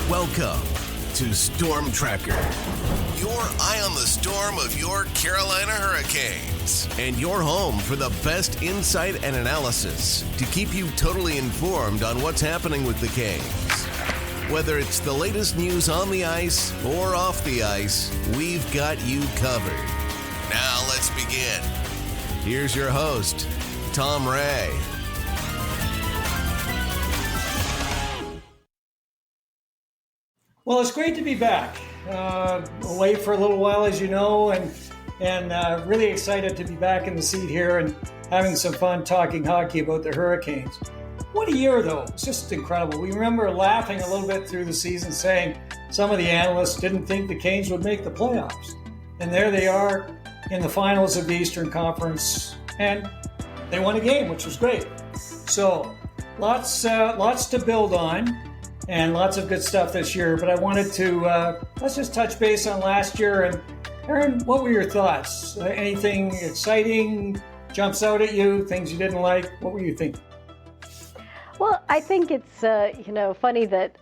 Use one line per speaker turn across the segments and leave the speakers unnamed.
Welcome to Storm Tracker, your eye on the storm of your Carolina Hurricanes, and your home for the best insight and analysis to keep you totally informed on what's happening with the Canes. Whether it's the latest news on the ice or off the ice, we've got you covered. Now let's begin. Here's your host, Tom Ray.
Well, it's great to be back. Away for a little while, as you know, and really excited to be back in the seat here and having some fun talking hockey about the Hurricanes. What a year, though. It's just incredible. We remember laughing a little bit through the season, saying some of the analysts didn't think the Canes would make the playoffs. And there they are in the finals of the Eastern Conference, and they won a game, which was great. So lots to build on. And lots of good stuff this year. But I wanted to, let's just touch base on last year. And Erin, what were your thoughts? Anything exciting jumps out at you? Things you didn't like? What were you thinking?
Well, I think it's, funny that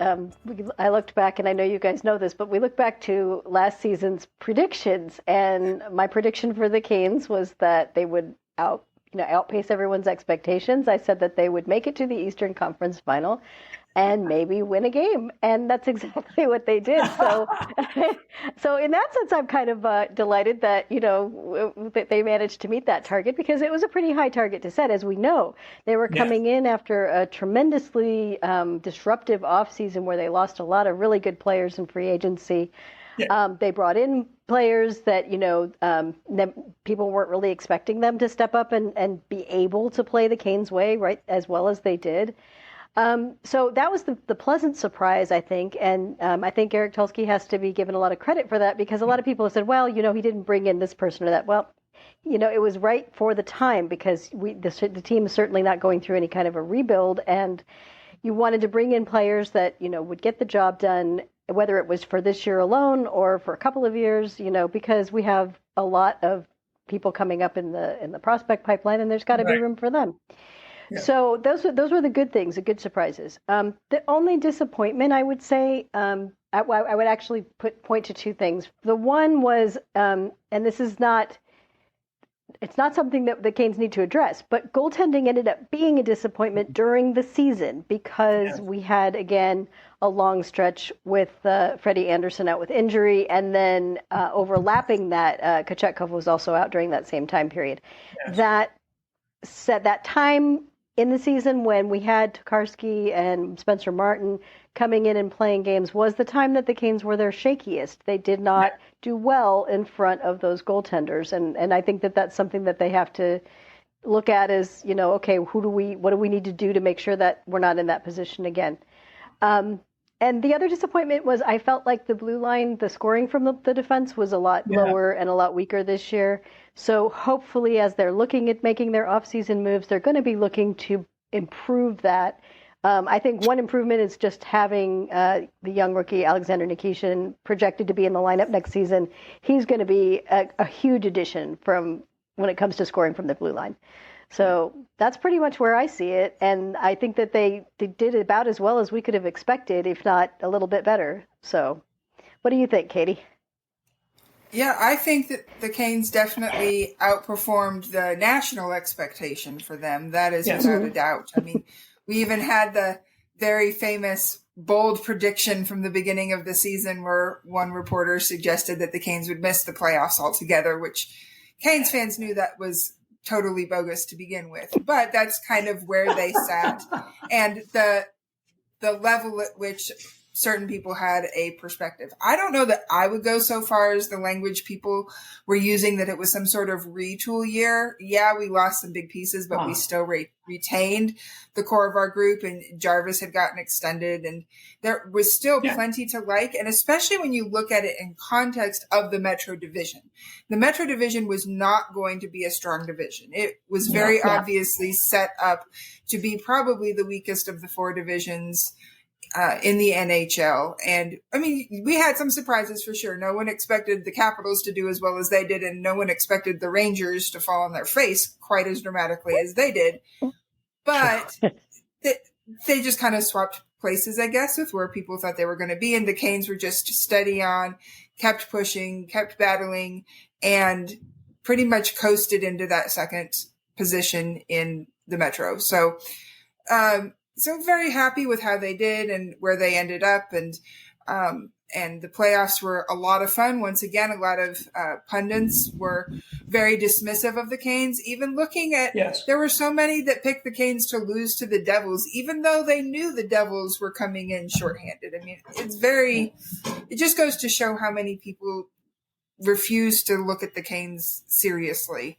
I looked back, and I know you guys know this, but we looked back to last season's predictions. And my prediction for the Canes was that they would outpace everyone's expectations. I said that they would make it to the Eastern Conference Final and maybe win a game. And that's exactly what they did. So so in that sense, I'm kind of delighted that, that they managed to meet that target, because it was a pretty high target to set, as we know. They were coming in after a tremendously disruptive offseason where they lost a lot of really good players in free agency. Yeah. They brought in players that, people weren't really expecting them to step up and be able to play the Canes way, right, as well as they did. So that was the pleasant surprise, I think. And I think Eric Tulsky has to be given a lot of credit for that, because a lot of people have said, well, he didn't bring in this person or that. Well, it was right for the time, because the team is certainly not going through any kind of a rebuild. And you wanted to bring in players that, would get the job done, whether it was for this year alone or for a couple of years, because we have a lot of people coming up in the prospect pipeline, and there's got to be room for them. Yeah. So those were the good things, the good surprises. The only disappointment, I would say, I would actually point to two things. The one was, and this is it's not something that the Canes need to address, but goaltending ended up being a disappointment during the season, because we had, again, a long stretch with Freddie Anderson out with injury, and then overlapping that, Kochetkov was also out during that same time period. Yes. That time in the season when we had Tokarski and Spencer Martin coming in and playing games was the time that the Canes were their shakiest. They did not do well in front of those goaltenders. And I think that that's something that they have to look at as, okay, what do we need to do to make sure that we're not in that position again? And the other disappointment was I felt like the blue line, the scoring from the defense was a lot lower and a lot weaker this year. So hopefully, as they're looking at making their offseason moves, they're going to be looking to improve that. I think one improvement is just having the young rookie Alexander Nikishin projected to be in the lineup next season. He's going to be a huge addition from when it comes to scoring from the blue line. So that's pretty much where I see it. And I think that they did about as well as we could have expected, if not a little bit better. So what do you think, Katie?
Yeah, I think that the Canes definitely outperformed the national expectation for them. That is without a doubt. I mean, we even had the very famous bold prediction from the beginning of the season where one reporter suggested that the Canes would miss the playoffs altogether, which Canes fans knew that was totally bogus to begin with. But that's kind of where they sat. And the level at which certain people had a perspective. I don't know that I would go so far as the language people were using, that it was some sort of retool year. Yeah, we lost some big pieces, but we still retained the core of our group, and Jarvis had gotten extended, and there was still plenty to like. And especially when you look at it in context of the Metro Division. The Metro Division was not going to be a strong division. It was very obviously set up to be probably the weakest of the four divisions in the NHL. And I mean, we had some surprises for sure. No one expected the Capitals to do as well as they did, and no one expected the Rangers to fall on their face quite as dramatically as they did. But they just kind of swapped places, I guess, with where people thought they were going to be. And the Canes were just steady on, kept pushing, kept battling, and pretty much coasted into that second position in the Metro. So very happy with how they did and where they ended up. And the playoffs were a lot of fun. Once again, a lot of pundits were very dismissive of the Canes, even looking at, there were so many that picked the Canes to lose to the Devils, even though they knew the Devils were coming in shorthanded. I mean, it just goes to show how many people refuse to look at the Canes seriously.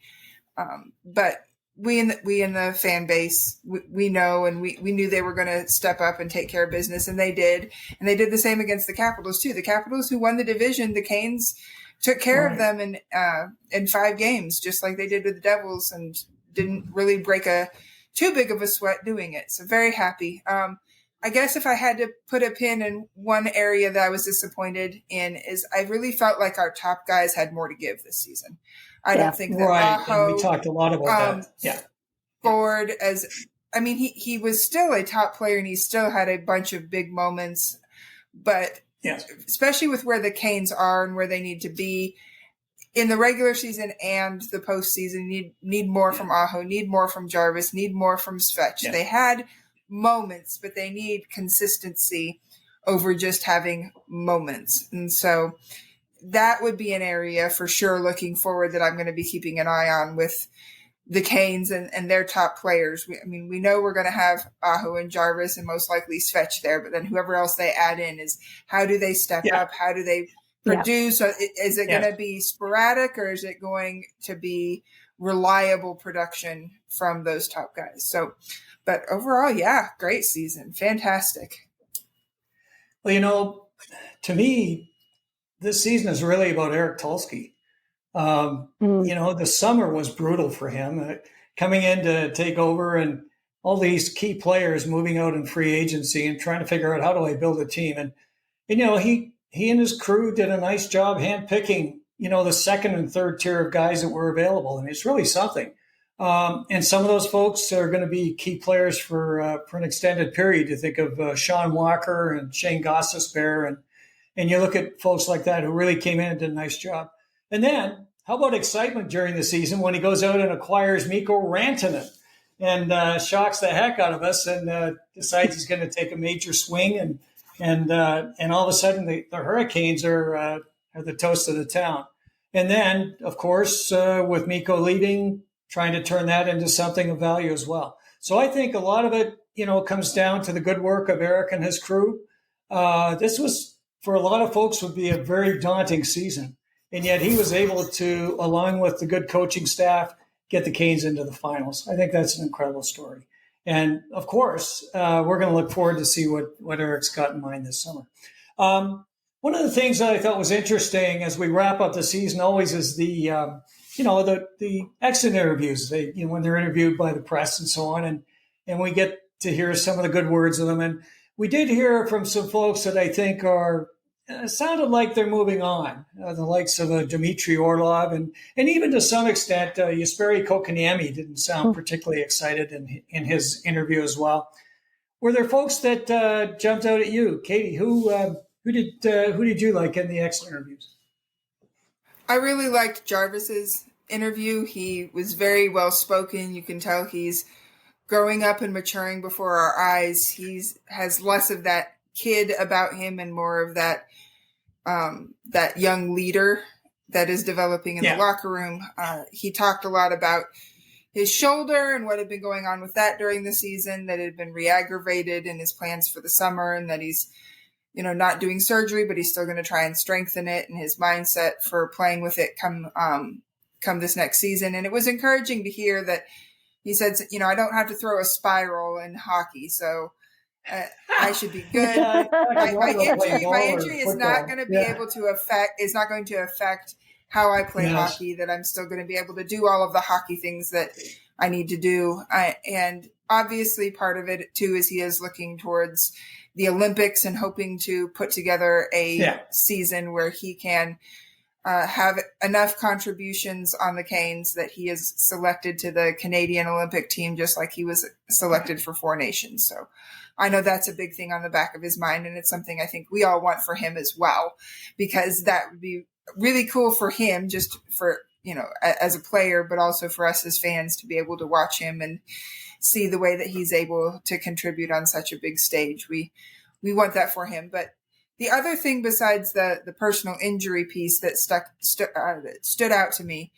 But we in the fan base, we know, and we knew they were going to step up and take care of business, and they did. And they did the same against the Capitals too. The Capitals, who won the division, the Canes took care of them in 5 games, just like they did with the Devils, and didn't really break too big of a sweat doing it. So very happy. I guess if I had to put a pin in one area that I was disappointed in, is I really felt like our top guys had more to give this season. I don't think that Aho,
and we talked a lot about that. Yeah.
Forward he was still a top player, and he still had a bunch of big moments, but especially with where the Canes are and where they need to be in the regular season and the postseason, need more from Aho, need more from Jarvis, need more from Seth. They had moments, but they need consistency over just having moments. And so that would be an area for sure looking forward that I'm going to be keeping an eye on with the Canes and their top players. We know we're going to have Aho and Jarvis and most likely Svet there, but then whoever else they add in is, how do they step up? How do they produce? Is it going to be sporadic, or is it going to be reliable production from those top guys? So, but overall, great season. Fantastic.
Well, to me, this season is really about Eric Tulsky. The summer was brutal for him, coming in to take over, and all these key players moving out in free agency and trying to figure out, how do I build a team? And he and his crew did a nice job handpicking, the second and third tier of guys that were available. And it's really something. And some of those folks are going to be key players for an extended period. You think of Sean Walker and Shane Gostisbehere, and you look at folks like that who really came in and did a nice job. And then, how about excitement during the season when he goes out and acquires Mikko Rantanen and shocks the heck out of us and decides he's going to take a major swing, and all of a sudden the Hurricanes are the toast of the town. And then, of course, with Mikko leaving, trying to turn that into something of value as well. So I think a lot of it, comes down to the good work of Eric and his crew. This was, for a lot of folks, would be a very daunting season. And yet he was able to, along with the good coaching staff, get the Canes into the finals. I think that's an incredible story. And, of course, we're going to look forward to see what Eric's got in mind this summer. One of the things that I thought was interesting as we wrap up the season always is the exit interviews. When they're interviewed by the press and so on, and we get to hear some of the good words of them. And we did hear from some folks that I think are sounded like they're moving on, the likes of Dmitry Orlov, and even to some extent, Jesperi Kotkaniemi didn't sound particularly excited in his interview as well. Were there folks that jumped out at you, Katie? Who did you like in the exit interviews?
I really liked Jarvis's interview. He was very well spoken. You can tell he's growing up and maturing before our eyes. He has less of that kid about him and more of that young leader that is developing in the locker room. He talked a lot about his shoulder and what had been going on with that during the season, that had been re-aggravated in his plans for the summer, and that he's not doing surgery, but he's still going to try and strengthen it, and his mindset for playing with it come this next season. And it was encouraging to hear that he said, I don't have to throw a spiral in hockey, so I should be good. My injury is not going to be able to affect how I play hockey, that I'm still going to be able to do all of the hockey things that I need to do. And obviously part of it too is he is looking towards the Olympics and hoping to put together a season where he can have enough contributions on the Canes that he is selected to the Canadian Olympic team, just like he was selected for Four Nations. So I know that's a big thing on the back of his mind, and it's something I think we all want for him as well, because that would be really cool for him, just for, as a player, but also for us as fans to be able to watch him and see the way that he's able to contribute on such a big stage. We want that for him. But the other thing besides the personal injury piece that stood out to me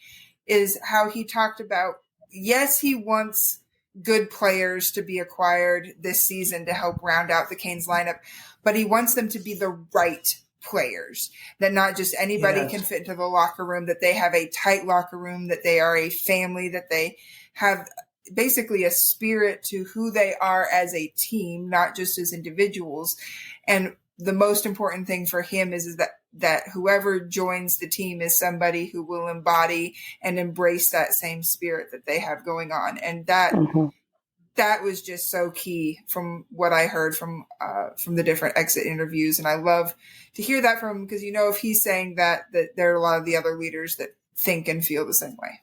is how he talked about, yes, he wants good players to be acquired this season to help round out the Canes lineup, but he wants them to be the right players, that not just anybody can fit into the locker room, that they have a tight locker room, that they are a family, that they have basically a spirit to who they are as a team, not just as individuals. And the most important thing for him is that whoever joins the team is somebody who will embody and embrace that same spirit that they have going on. And that was just so key from what I heard from the different exit interviews. And I love to hear that from him, because, if he's saying that there are a lot of the other leaders that think and feel the same way.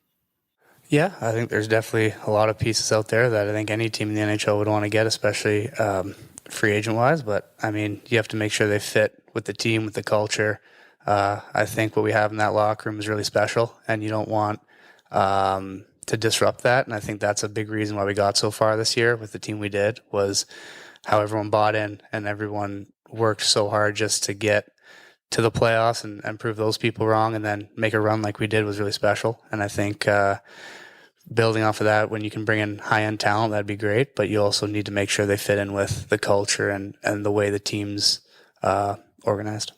Yeah, I think there's definitely a lot of pieces out there that I think any team in the NHL would want to get, especially free agent wise. But I mean, you have to make sure they fit with the team, with the culture. I think what we have in that locker room is really special, and you don't want to disrupt that. And I think that's a big reason why we got so far this year with the team we did, was how everyone bought in and everyone worked so hard just to get to the playoffs and prove those people wrong, and then make a run like we did was really special. And I think building off of that, when you can bring in high-end talent, that'd be great, but you also need to make sure they fit in with the culture and the way the team's organized.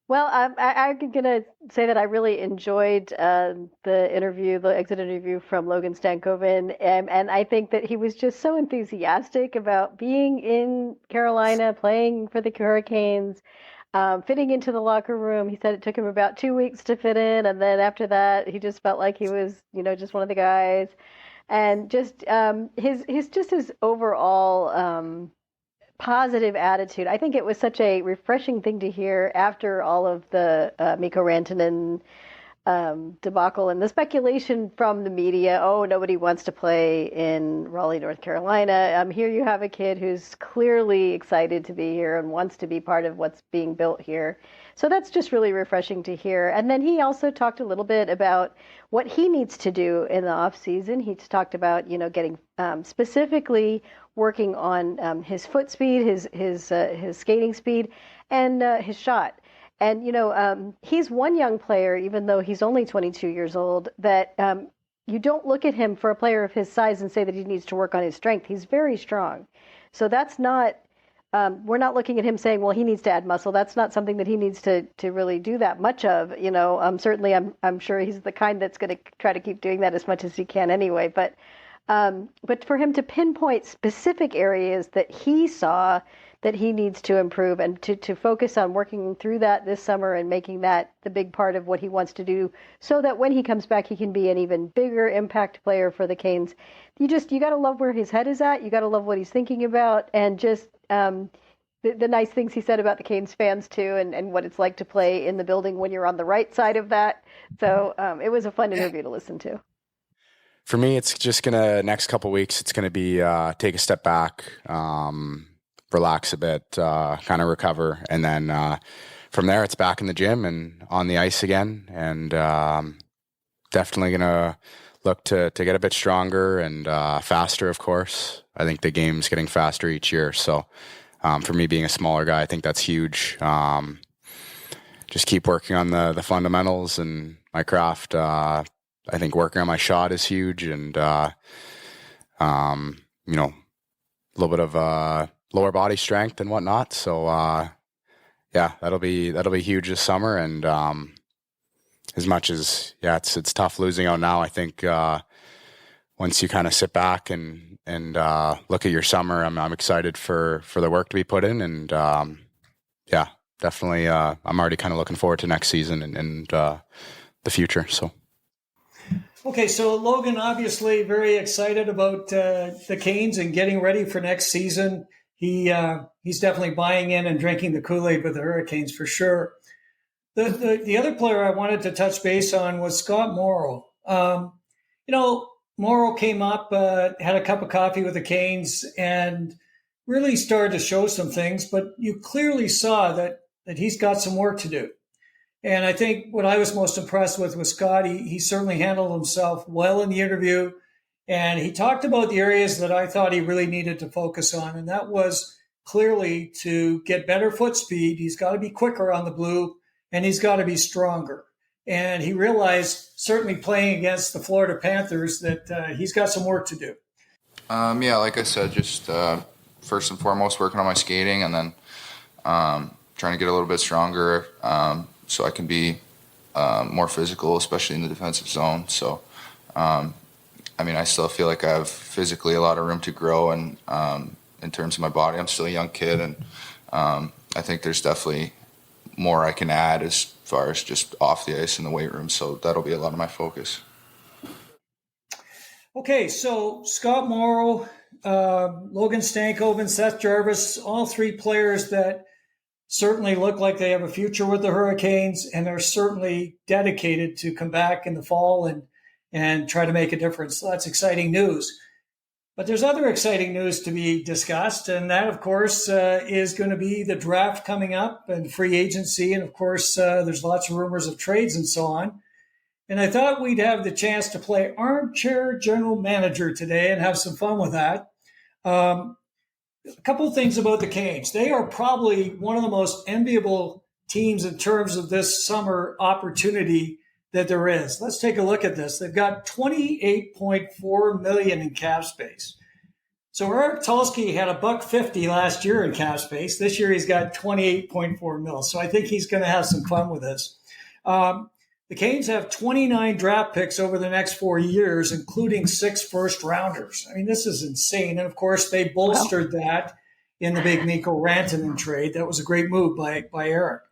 Well, I'm going to say that I really enjoyed the exit interview from Logan Stankoven, and I think that he was just so enthusiastic about being in Carolina, playing for the Hurricanes, fitting into the locker room. He said it took him about 2 weeks to fit in, and then after that, he just felt like he was, just one of the guys, and just his overall positive attitude. I think it was such a refreshing thing to hear after all of the Mikko Rantanen debacle and the speculation from the media. Oh, nobody wants to play in Raleigh, North Carolina. Here you have a kid who's clearly excited to be here and wants to be part of what's being built here. So that's just really refreshing to hear. And then he also talked a little bit about what he needs to do in the off season. He's talked about, getting specifically working on his foot speed, his skating speed, and his shot. And, he's one young player, even though he's only 22 years old, that you don't look at him for a player of his size and say that he needs to work on his strength. He's very strong. So that's not, we're not looking at him saying, well, he needs to add muscle. That's not something that he needs to really do that much of. Certainly I'm sure he's the kind that's going to try to keep doing that as much as he can anyway. But for him to pinpoint specific areas that he saw that he needs to improve, and to focus on working through that this summer and making that the big part of what he wants to do, so that when he comes back, he can be an even bigger impact player for the Canes. You got to love where his head is at. You got to love what he's thinking about, and just the nice things he said about the Canes fans too, and what it's like to play in the building when you're on the right side of that. So it was a fun interview to listen to.
For me, it's just next couple weeks, it's gonna be take a step back, relax a bit, kind of recover, and then from there it's back in the gym and on the ice again, and definitely gonna look to get a bit stronger and faster, of course. I think the game's getting faster each year, so for me being a smaller guy, I think that's huge. Just keep working on the fundamentals and my craft. I think working on my shot is huge, and a little bit of lower body strength and whatnot. So that'll be huge this summer. And as much as it's tough losing out now, I think once you kind of sit back and look at your summer, I'm excited for the work to be put in, and definitely I'm already kind of looking forward to next season and the future. So.
Okay, so Logan, obviously very excited about the Canes and getting ready for next season. He's definitely buying in and drinking the Kool-Aid with the Hurricanes for sure. The other player I wanted to touch base on was Scott Morrow. Morrow came up, had a cup of coffee with the Canes, and really started to show some things, but you clearly saw that he's got some work to do. And I think what I was most impressed with Scott, he certainly handled himself well in the interview. And he talked about the areas that I thought he really needed to focus on. And that was clearly to get better foot speed. He's got to be quicker on the blue, and he's got to be stronger. And he realized, certainly playing against the Florida Panthers, that he's got some work to do.
Like I said, just first and foremost, working on my skating, and then trying to get a little bit stronger so I can be more physical, especially in the defensive zone. So, I still feel like I have physically a lot of room to grow, and in terms of my body, I'm still a young kid, and I think there's definitely more I can add as far as just off the ice in the weight room. So that'll be a lot of my focus.
Okay, so Scott Morrow, Logan Stankoven, Seth Jarvis, all three players that certainly look like they have a future with the Hurricanes, and they're certainly dedicated to come back in the fall and try to make a difference. So that's exciting news. But there's other exciting news to be discussed, and that, of course, is going to be the draft coming up and free agency. And, of course, there's lots of rumors of trades and so on. And I thought we'd have the chance to play armchair general manager today and have some fun with that. A couple of things about the Canes. They are probably one of the most enviable teams in terms of this summer opportunity that there is. Let's take a look at this. They've got $28.4 million in cap space. So Eric Tulsky had $1.50 last year in cap space. This year he's got $28.4 million. So I think he's going to have some fun with this. The Canes have 29 draft picks over the next 4 years, including 6 first-rounders. I mean, this is insane. And, of course, they bolstered that in the big Mikko Rantanen trade. That was a great move by Eric.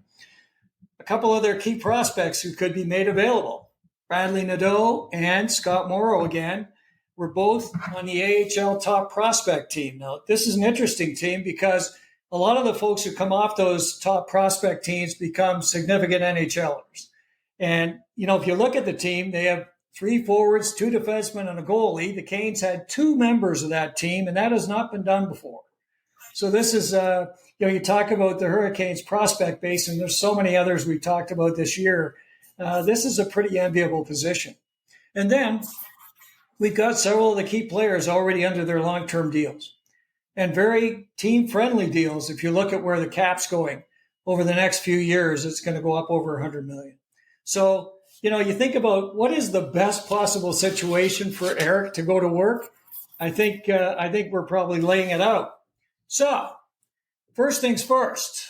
A couple other key prospects who could be made available. Bradley Nadeau and Scott Morrow again were both on the AHL top prospect team. Now, this is an interesting team because a lot of the folks who come off those top prospect teams become significant NHLers. And, if you look at the team, they have 3 forwards, 2 defensemen, and a goalie. The Canes had 2 members of that team, and that has not been done before. So this is, you talk about the Hurricanes prospect base, and there's so many others we talked about this year. This is a pretty enviable position. And then we've got several of the key players already under their long-term deals and very team-friendly deals. If you look at where the cap's going over the next few years, it's going to go up over $100 million. So, you think about what is the best possible situation for Eric to go to work. I think we're probably laying it out. So, first things first,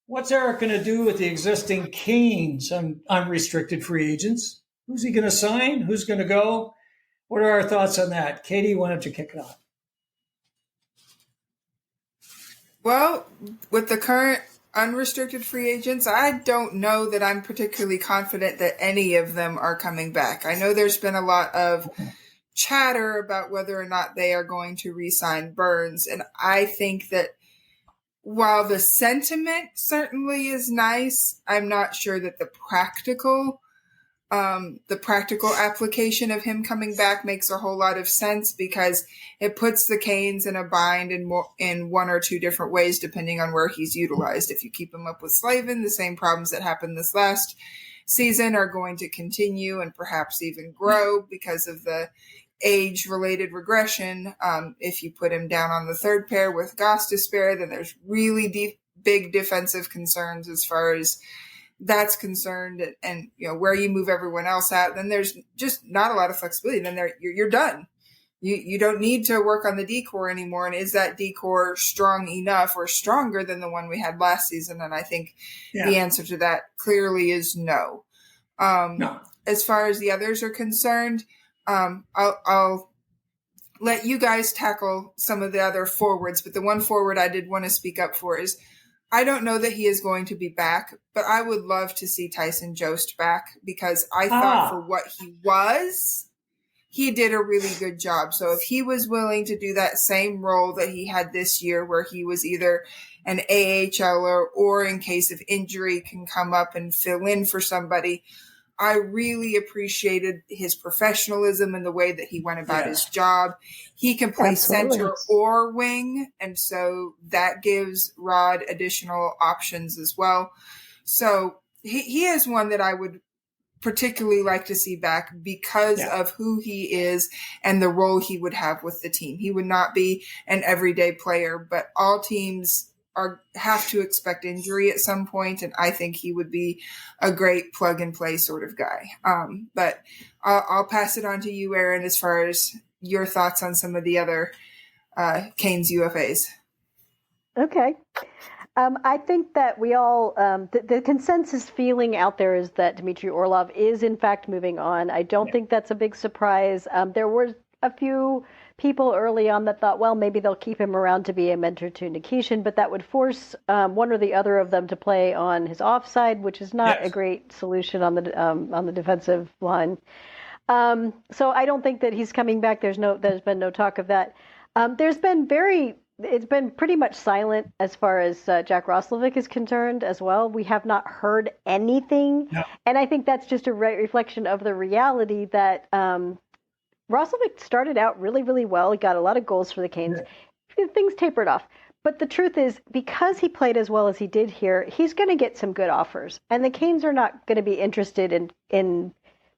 what's Eric going to do with the existing Canes unrestricted free agents? Who's he going to sign? Who's going to go? What are our thoughts on that? Katie, why don't you kick it off?
Well, with the current unrestricted free agents, I don't know that I'm particularly confident that any of them are coming back. I know there's been a lot of chatter about whether or not they are going to re-sign Burns. And I think that while the sentiment certainly is nice, I'm not sure that the practical application of him coming back makes a whole lot of sense, because it puts the Canes in a bind in 1 or 2 different ways, depending on where he's utilized. If you keep him up with Slavin, the same problems that happened this last season are going to continue and perhaps even grow because of the age-related regression. If you put him down on the third pair with Gostisbehere, then there's really big defensive concerns as far as that's concerned, and where you move everyone else out, then there's just not a lot of flexibility. Then you're done. You don't need to work on the D-core anymore. And is that D-core strong enough or stronger than the one we had last season? And I think the answer to that clearly is no. No. As far as the others are concerned, I'll let you guys tackle some of the other forwards, but the one forward I did want to speak up for is, I don't know that he is going to be back, but I would love to see Tyson Jost back, because I thought for what he was, he did a really good job. So if he was willing to do that same role that he had this year, where he was either an AHLer or in case of injury can come up and fill in for somebody. I really appreciated his professionalism and the way that he went about his job. He can play center or wing, and so that gives Rod additional options as well. So he is one that I would particularly like to see back because of who he is and the role he would have with the team. He would not be an everyday player, but all teams have to expect injury at some point, and I think he would be a great plug and play sort of guy. But I'll pass it on to you, Erin, as far as your thoughts on some of the other Canes UFAs.
Okay. I think that we all, the consensus feeling out there is that Dmitry Orlov is in fact moving on. I don't think that's a big surprise. There were a few people early on that thought, well, maybe they'll keep him around to be a mentor to Nikishin, but that would force one or the other of them to play on his offside, which is not a great solution on the defensive line. So I don't think that he's coming back. There's been no talk of that. It's been pretty much silent as far as Jack Roslovic is concerned as well. We have not heard anything. No. And I think that's just a reflection of the reality that Roslovic started out really, really well. He got a lot of goals for the Canes. Yeah. Things tapered off. But the truth is, because he played as well as he did here, he's going to get some good offers. And the Canes are not going to be interested in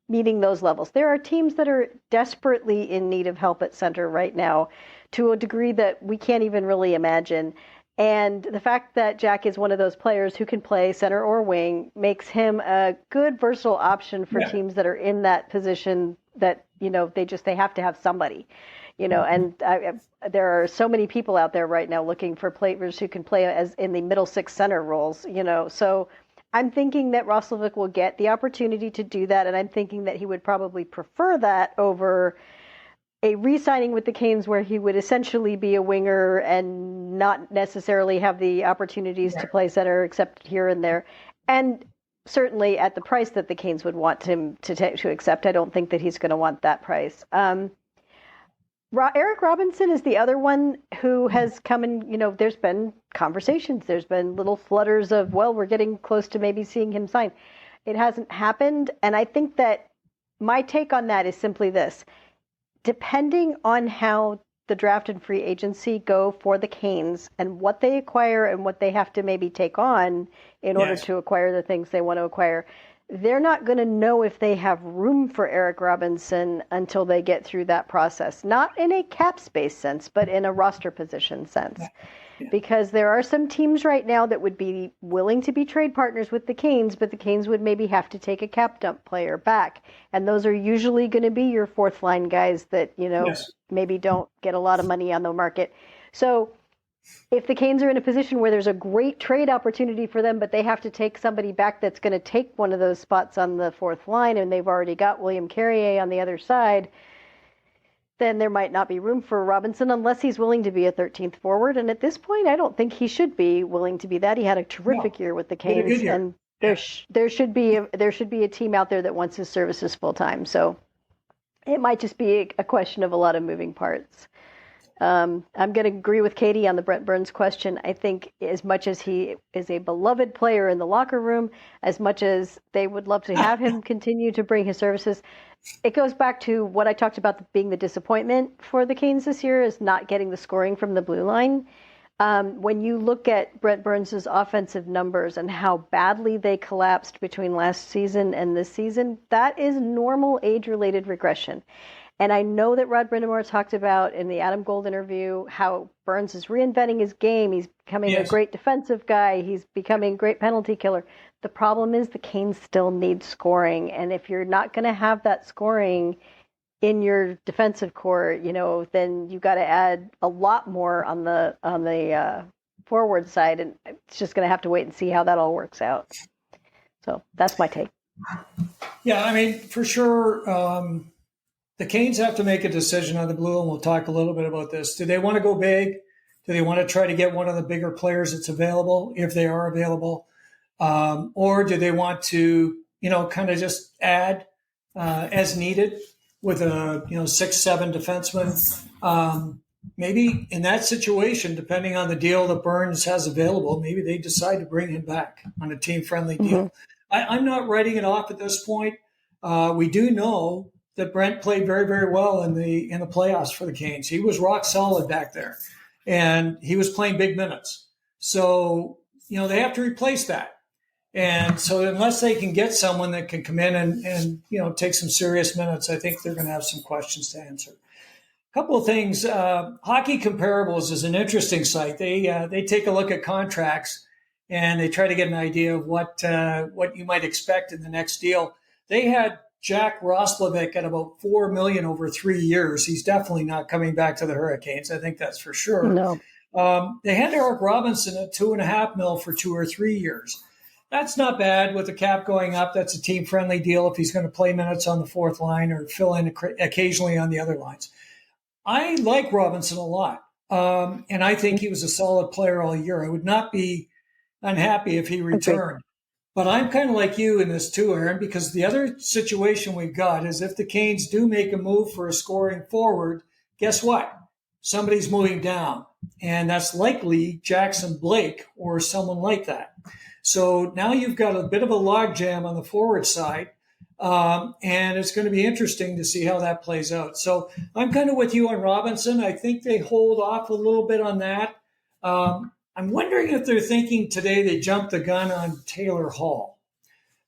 meeting those levels. There are teams that are desperately in need of help at center right now to a degree that we can't even really imagine. And the fact that Jack is one of those players who can play center or wing makes him a good versatile option for teams that are in that position that, they have to have somebody, and there are so many people out there right now looking for players who can play as in the middle six center roles, so I'm thinking that Roslovic will get the opportunity to do that. And I'm thinking that he would probably prefer that over a re-signing with the Canes where he would essentially be a winger and not necessarily have the opportunities to play center except here and there. And certainly at the price that the Canes would want him to accept, I don't think that he's going to want that price. Eric Robinson is the other one who has come in, there's been conversations. There's been little flutters of, well, we're getting close to maybe seeing him sign. It hasn't happened. And I think that my take on that is simply this. Depending on how the draft and free agency go for the Canes and what they acquire and what they have to maybe take on in order to acquire the things they want to acquire, they're not going to know if they have room for Eric Robinson until they get through that process. Not in a cap space sense, but in a roster position sense. Because there are some teams right now that would be willing to be trade partners with the Canes, but the Canes would maybe have to take a cap dump player back. And those are usually going to be your fourth line guys that, maybe don't get a lot of money on the market. So if the Canes are in a position where there's a great trade opportunity for them, but they have to take somebody back that's going to take one of those spots on the fourth line, and they've already got William Carrier on the other side, then there might not be room for Robinson unless he's willing to be a 13th forward. And at this point, I don't think he should be willing to be that. He had a terrific year with the Canes, and there should be a team out there that wants his services full time. So it might just be a question of a lot of moving parts. I'm going to agree with Katie on the Brent Burns question. I think as much as he is a beloved player in the locker room, as much as they would love to have him continue to bring his services, it goes back to what I talked about being the disappointment for the Canes this year is not getting the scoring from the blue line. When you look at Brent Burns' offensive numbers and how badly they collapsed between last season and this season, that is normal age-related regression. And I know that Rod Brindamore talked about in the Adam Gold interview how Burns is reinventing his game. He's becoming a great defensive guy. He's becoming a great penalty killer. The problem is the Canes still need scoring. And if you're not going to have that scoring in your defensive core, then you got to add a lot more on the forward side. And it's just going to have to wait and see how that all works out. So that's my take.
Yeah, I mean, for sure, the Canes have to make a decision on the blue, and we'll talk a little bit about this. Do they want to go big? Do they want to try to get one of the bigger players that's available, if they are available? Or do they want to, kind of just add as needed with a, 6-7 defenseman? maybe in that situation, depending on the deal that Burns has available, maybe they decide to bring him back on a team-friendly deal. I'm not writing it off at this point. We do know that Brent played very, very well in the playoffs for the Canes. He was rock solid back there, and he was playing big minutes. So, they have to replace that. And so unless they can get someone that can come in and take some serious minutes, I think they're going to have some questions to answer. A couple of things. Hockey Comparables is an interesting site. They take a look at contracts and they try to get an idea of what you might expect in the next deal. They had Jack Roslovic at about $4 million over 3 years. He's definitely not coming back to the Hurricanes. I think that's for sure.
No.
They had Eric Robinson at $2.5 million for 2 or 3 years. That's not bad with the cap going up. That's a team-friendly deal if he's going to play minutes on the fourth line or fill in occasionally on the other lines. I like Robinson a lot, and I think he was a solid player all year. I would not be unhappy if he returned. Okay. But I'm kind of like you in this too, Erin, because the other situation we've got is if the Canes do make a move for a scoring forward, guess what? Somebody's moving down, and that's likely Jackson Blake or someone like that. So now you've got a bit of a logjam on the forward side, and it's going to be interesting to see how that plays out. So I'm kind of with you on Robinson. I think they hold off a little bit on that. I'm wondering if they're thinking today they jumped the gun on Taylor Hall.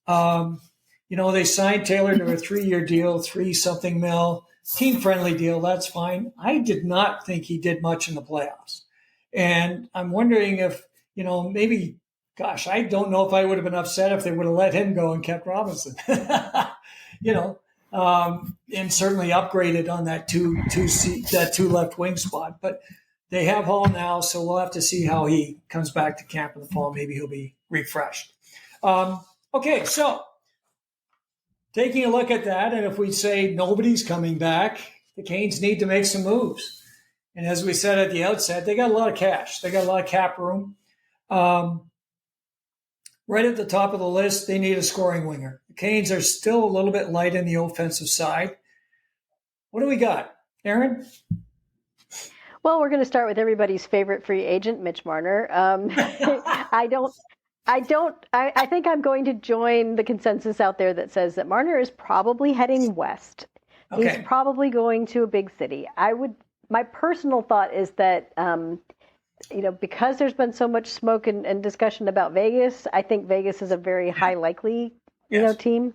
They signed Taylor to a 3-year deal, 3-something mil, team-friendly deal. That's fine. I did not think he did much in the playoffs. And I'm wondering if, maybe – gosh, I don't know if I would have been upset if they would have let him go and kept Robinson, and certainly upgraded on that two left wing spot. But they have Hall now, so we'll have to see how he comes back to camp in the fall. Maybe he'll be refreshed. Okay, so taking a look at that, and if we say nobody's coming back, the Canes need to make some moves. And as we said at the outset, they got a lot of cash. They got a lot of cap room. Right at the top of the list, they need a scoring winger. The Canes are still a little bit light in the offensive side. What do we got? Erin?
Well, we're going to start with everybody's favorite free agent, Mitch Marner. I think I'm going to join the consensus out there that says that Marner is probably heading west. Okay. He's probably going to a big city. My personal thought is that, because there's been so much smoke and discussion about Vegas, I think Vegas is a very high likely, team.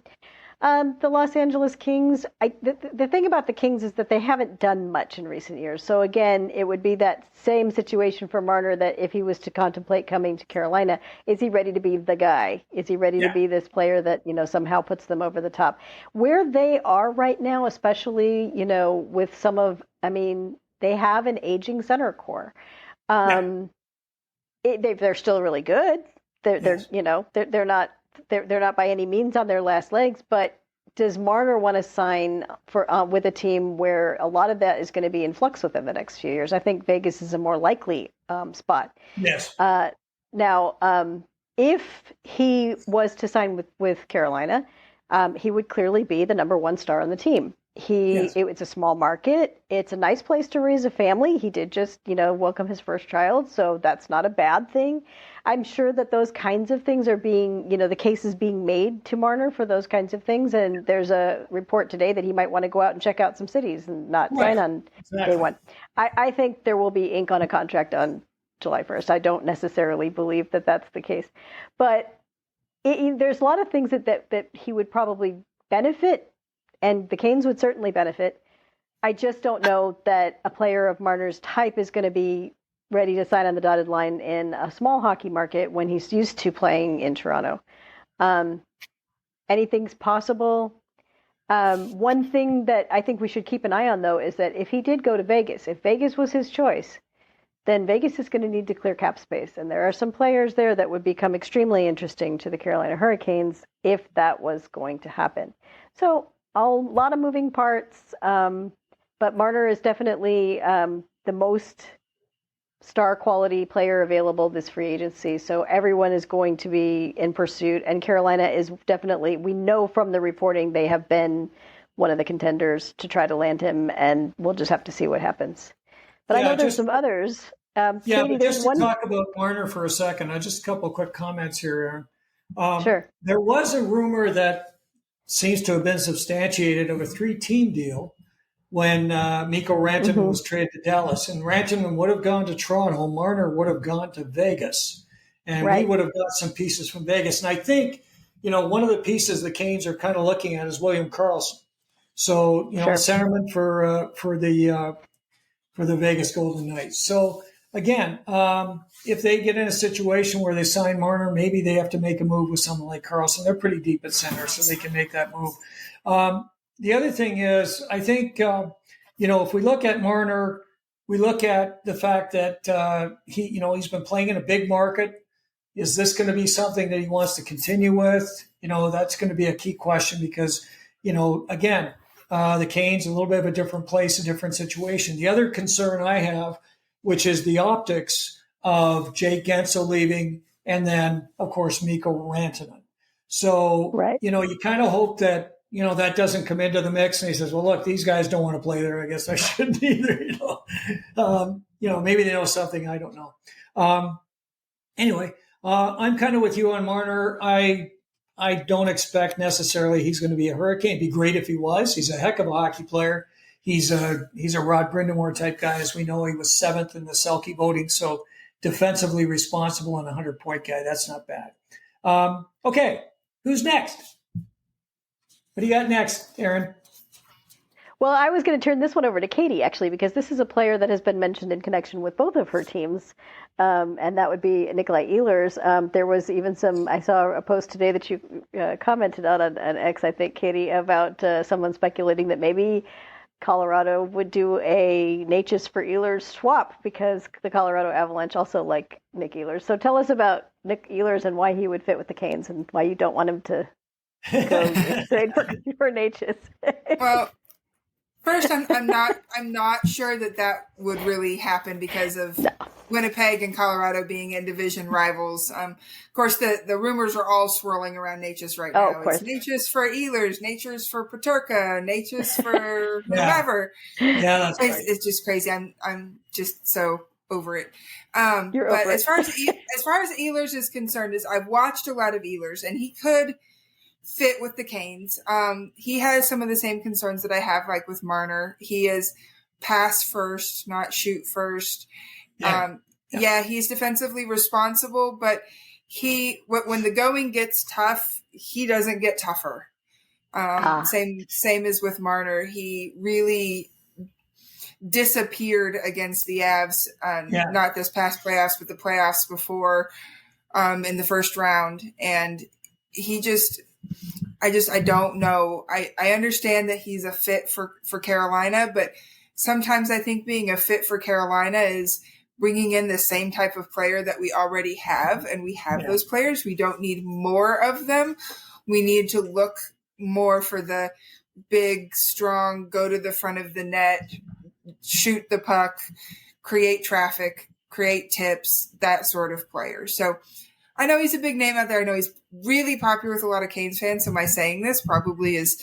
The Los Angeles Kings, the thing about the Kings is that they haven't done much in recent years. So again, it would be that same situation for Marner that if he was to contemplate coming to Carolina, is he ready to be the guy? Is he ready to be this player that, somehow puts them over the top? Where they are right now, especially, with they have an aging center core. They're still really good. They're not by any means on their last legs. But does Marner want to sign for with a team where a lot of that is going to be in flux within the next few years? I think Vegas is a more likely spot. Yes. Now, if he was to sign with Carolina, he would clearly be the number one star on the team. It's a small market. It's a nice place to raise a family. He did just, welcome his first child. So that's not a bad thing. I'm sure that those kinds of things are being, the case is being made to Marner for those kinds of things. And there's a report today that he might want to go out and check out some cities and not sign on day one. I think there will be ink on a contract on July 1st. I don't necessarily believe that that's the case. But there's a lot of things that he would probably benefit. And the Canes would certainly benefit. I just don't know that a player of Marner's type is going to be ready to sign on the dotted line in a small hockey market when he's used to playing in Toronto. Anything's possible. One thing that I think we should keep an eye on, though, is that if he did go to Vegas, if Vegas was his choice, then Vegas is going to need to clear cap space. And there are some players there that would become extremely interesting to the Carolina Hurricanes if that was going to happen. So a lot of moving parts, but Marner is definitely the most star quality player available this free agency. So everyone is going to be in pursuit. And Carolina is definitely, we know from the reporting, they have been one of the contenders to try to land him. And we'll just have to see what happens. But I know there's some others. Katie,
but just to talk about Marner for a second, just a couple of quick comments here, Erin.
Sure.
There was a rumor that seems to have been substantiated of a 3-team deal when Mikko Rantanen was traded to Dallas. And Rantanen would have gone to Toronto. Marner would have gone to Vegas. And we would have got some pieces from Vegas. And I think, one of the pieces the Canes are kind of looking at is William Karlsson. So, centerman for the Vegas Golden Knights. So, again, if they get in a situation where they sign Marner, maybe they have to make a move with someone like Karlsson. They're pretty deep at center, so they can make that move. The other thing is, I think, if we look at Marner, we look at the fact that he's been playing in a big market. Is this going to be something that he wants to continue with? That's going to be a key question because, again, the Canes, a little bit of a different place, a different situation. The other concern I have, which is the optics of Jake Guentzel leaving and then, of course, Mikko Rantanen. So, you kind of hope that, that doesn't come into the mix. And he says, well, look, these guys don't want to play there. I guess I shouldn't either, maybe they know something I don't know. Anyway, I'm kind of with you on Marner. I don't expect necessarily he's going to be a Hurricane. It'd be great if he was. He's a heck of a hockey player. He's a Rod Brindamore type guy. As we know, he was 7th in the Selke voting. So defensively responsible and a 100-point guy. That's not bad. Okay, who's next? What do you got next, Erin?
Well, I was going to turn this one over to Katie, actually, because this is a player that has been mentioned in connection with both of her teams, and that would be Nikolai Ehlers. There was even I saw a post today that you commented on X, I think, Katie, about someone speculating that maybe Colorado would do a Natchez for Ehlers swap because the Colorado Avalanche also like Nick Ehlers. So tell us about Nick Ehlers and why he would fit with the Canes and why you don't want him to go trade for Natchez.
Well, first, I'm not sure that would really happen because of Winnipeg and Colorado being in division rivals. Of course, the rumors are all swirling around Natchez right now. It's Natchez for Ehlers, Natchez for Peterka, Natchez for whoever.
Yeah, that's right.
It's just crazy. I'm just so over it.
You're
but
over
as far as Ehlers is concerned, I've watched a lot of Ehlers, and he could fit with the Canes. He has some of the same concerns that I have, like with Marner. He is pass first, not shoot first. He's defensively responsible, but when the going gets tough, he doesn't get tougher. Same as with Marner. He really disappeared against the Avs, not this past playoffs, but the playoffs before, in the first round. And he I don't know. I understand that he's a fit for Carolina, but sometimes I think being a fit for Carolina is bringing in the same type of player that we already have, and we have those players. We don't need more of them. We need to look more for the big, strong, go to the front of the net, shoot the puck, create traffic, create tips, that sort of player. So I know he's a big name out there. I know he's really popular with a lot of Canes fans. So my saying this probably is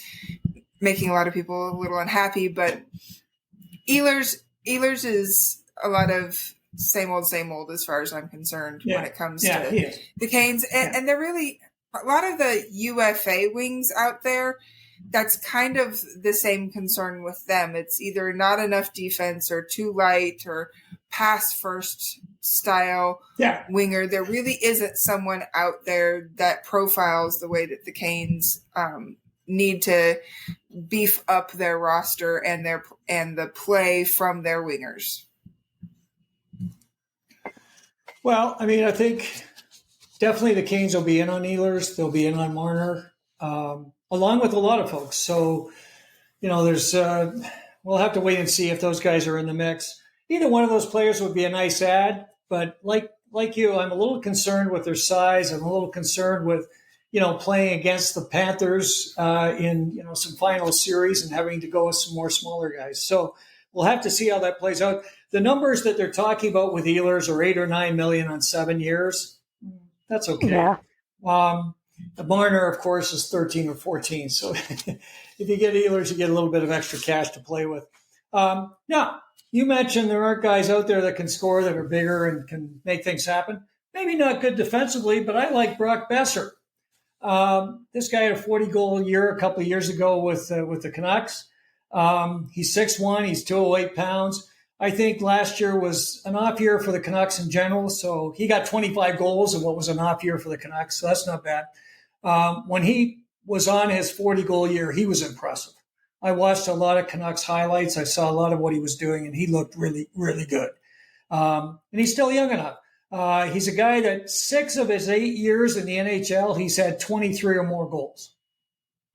making a lot of people a little unhappy, but Ehlers is a lot of same old as far as I'm concerned when it comes to the Canes. And they're really a lot of the UFA wings out there. That's kind of the same concern with them. It's either not enough defense or too light or pass first style winger. There really isn't someone out there that profiles the way that the Canes need to beef up their roster and the play from their wingers.
Well, I mean, I think definitely the Canes will be in on Ehlers. They'll be in on Marner, along with a lot of folks. So, there's we'll have to wait and see if those guys are in the mix. Either one of those players would be a nice add, but like you, I'm a little concerned with their size. I'm a little concerned with, playing against the Panthers in, some final series and having to go with some more smaller guys. So we'll have to see how that plays out. The numbers that they're talking about with Ehlers are $8 or $9 million on 7 years. That's okay.
Yeah.
The Marner, of course, is 13 or 14. So if you get Ehlers, you get a little bit of extra cash to play with. Now, You mentioned there aren't guys out there that can score, that are bigger and can make things happen. Maybe not good defensively, but I like Brock Boeser. This guy had a 40-goal year a couple of years ago with the Canucks. He's 6'1", he's 208 pounds. I think last year was an off year for the Canucks in general, so he got 25 goals in what was an off year for the Canucks, so that's not bad. When he was on his 40-goal year, he was impressive. I watched a lot of Canucks highlights. I saw a lot of what he was doing, and he looked really, really good. And he's still young enough. He's a guy that 6 of his 8 years in the NHL, he's had 23 or more goals.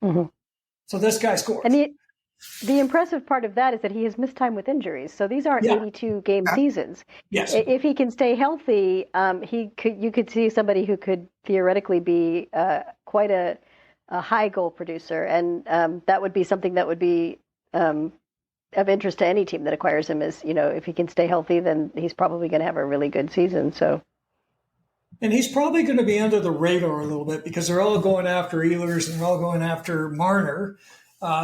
Mm-hmm. So this guy scores.
And the impressive part of that is that he has missed time with injuries. So these aren't 82-game seasons.
Yes.
If he can stay healthy, you could see somebody who could theoretically be quite a high goal producer. And that would be something that would be of interest to any team that acquires him is, if he can stay healthy, then he's probably going to have a really good season. So.
And he's probably going to be under the radar a little bit because they're all going after Ehlers and they're all going after Marner.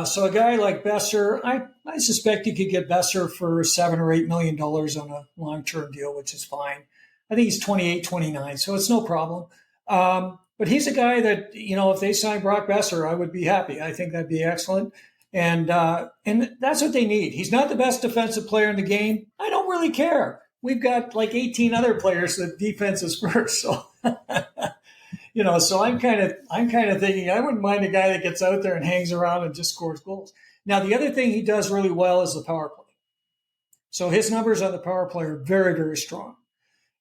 So a guy like Boeser, I suspect you could get Boeser for $7 or $8 million on a long-term deal, which is fine. I think he's 28, 29, so it's no problem. But he's a guy that, if they sign Brock Boeser, I would be happy. I think that'd be excellent. And that's what they need. He's not the best defensive player in the game. I don't really care. We've got like 18 other players that defense is first. So, so I'm kind of thinking I wouldn't mind a guy that gets out there and hangs around and just scores goals. Now, the other thing he does really well is the power play. So his numbers on the power play are very, very strong.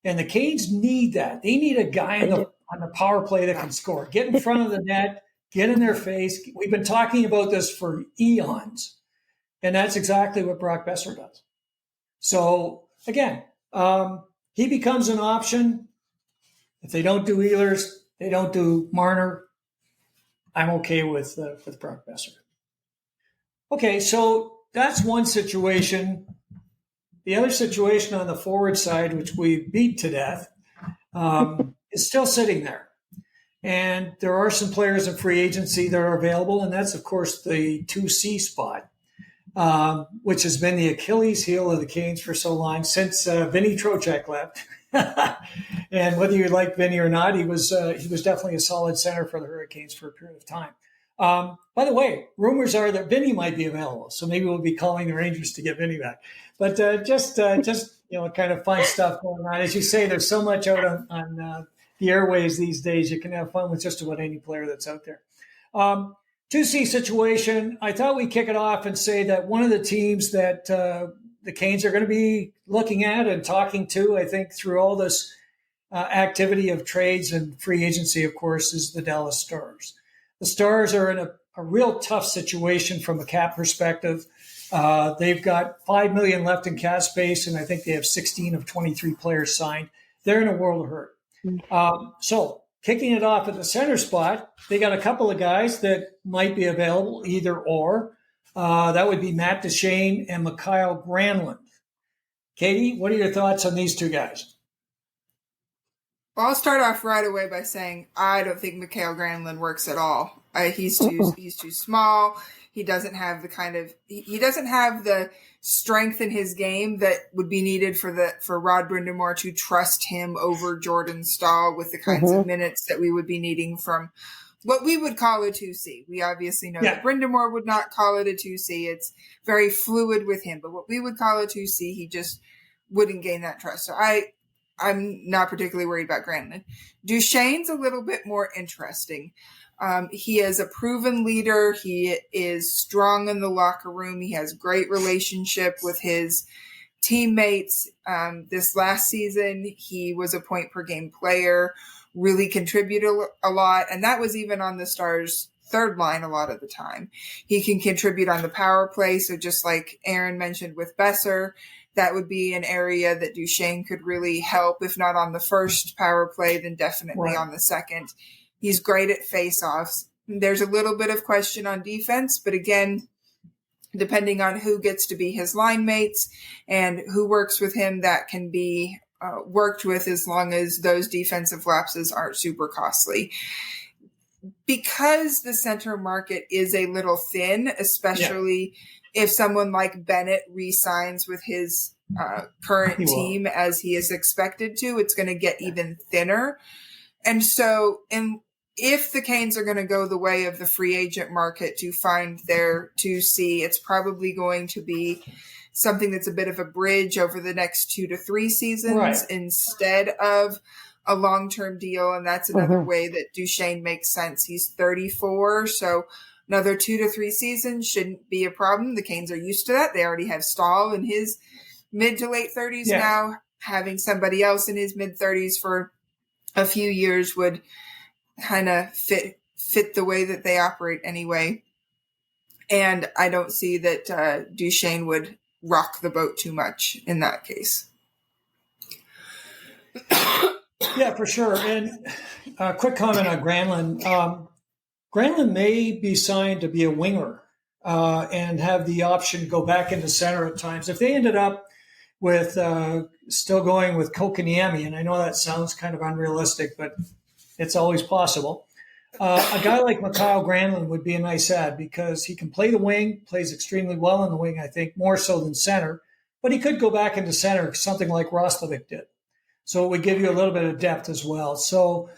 And the Canes need that. They need a guy on the power play that can score. Get in front of the net, get in their face. We've been talking about this for eons. And that's exactly what Brock Boeser does. So, again, he becomes an option. If they don't do Ehlers, they don't do Marner, I'm okay with Brock Boeser. Okay, so that's one situation. The other situation on the forward side, which we beat to death, is still sitting there. And there are some players in free agency that are available, and that's, of course, the 2C spot, which has been the Achilles heel of the Canes for so long, since Vinny Trocheck left. And whether you like Vinny or not, he was definitely a solid center for the Hurricanes for a period of time. By the way, rumors are that Vinny might be available, so maybe we'll be calling the Rangers to get Vinny back. But just kind of fun stuff going on. As you say, there's so much out on the airwaves these days. You can have fun with just about any player that's out there. 2C situation. I thought we'd kick it off and say that one of the teams that the Canes are going to be looking at and talking to, I think, through all this activity of trades and free agency, of course, is the Dallas Stars. The Stars are in a real tough situation from a cap perspective. They've got $5 million left in cap space, and I think they have 16 of 23 players signed. They're in a world of hurt. So kicking it off at the center spot, they got a couple of guys that might be available, either or. That would be Matt Duchene and Mikael Granlund. Katie, what are your thoughts on these two guys?
Well, I'll start off right away by saying I don't think Mikael Granlund works at all. He's too small. He doesn't have the strength in his game that would be needed for Rod Brind'Amour to trust him over Jordan Staal with the kinds of minutes that we would be needing from what we would call a 2C. We obviously know that Brind'Amour would not call it a 2C. It's very fluid with him, but what we would call a 2C, he just wouldn't gain that trust. So I'm not particularly worried about Granlund. Duchene's a little bit more interesting. He is a proven leader. He is strong in the locker room. He has great relationship with his teammates. This last season, he was a point per game player, really contributed a lot. And that was even on the Stars' third line a lot of the time. He can contribute on the power play. So just like Erin mentioned with Boeser, that would be an area that Duchene could really help, if not on the first power play, then definitely on the second. He's great at face-offs. There's a little bit of question on defense, but again, depending on who gets to be his line mates and who works with him, that can be worked with as long as those defensive lapses aren't super costly. Because the center market is a little thin, especially if someone like Bennett re-signs with his current team as he is expected to, it's going to get even thinner. And so if the Canes are going to go the way of the free agent market to find their 2C, it's probably going to be something that's a bit of a bridge over the next 2 to 3 seasons instead of a long-term deal. And that's another way that Duchene makes sense. He's 34, so another 2 to 3 seasons shouldn't be a problem. The Canes are used to that. They already have Stahl in his mid to late 30s now. Having somebody else in his mid 30s for a few years would kind of fit the way that they operate anyway. And I don't see that Duchene would rock the boat too much in that case.
Yeah, for sure. And a quick comment on Granlund. Granlund may be signed to be a winger and have the option to go back into center at times. If they ended up with still going with Kotkaniemi, and I know that sounds kind of unrealistic, but it's always possible. A guy like Mikael Granlund would be a nice add because he can play the wing, plays extremely well in the wing, I think, more so than center. But he could go back into center, something like Roslovic did. So it would give you a little bit of depth as well. So,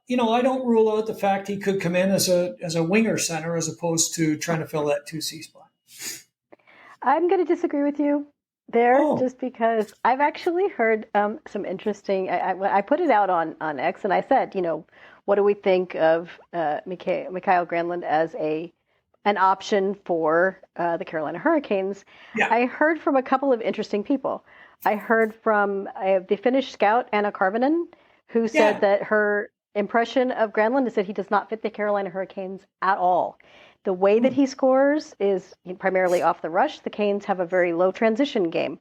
I don't rule out the fact he could come in as a winger center as opposed to trying to fill that 2C spot.
I'm going to disagree with you there just because I've actually heard some interesting, I put it out on X and I said, what do we think of Mikael Granlund as an option for the Carolina Hurricanes? Yeah. I heard from a couple of interesting people. I heard from the Finnish scout, Anna Karvinen, who said that her impression of Granlund is that he does not fit the Carolina Hurricanes at all. The way that he scores is primarily off the rush. The Canes have a very low transition game.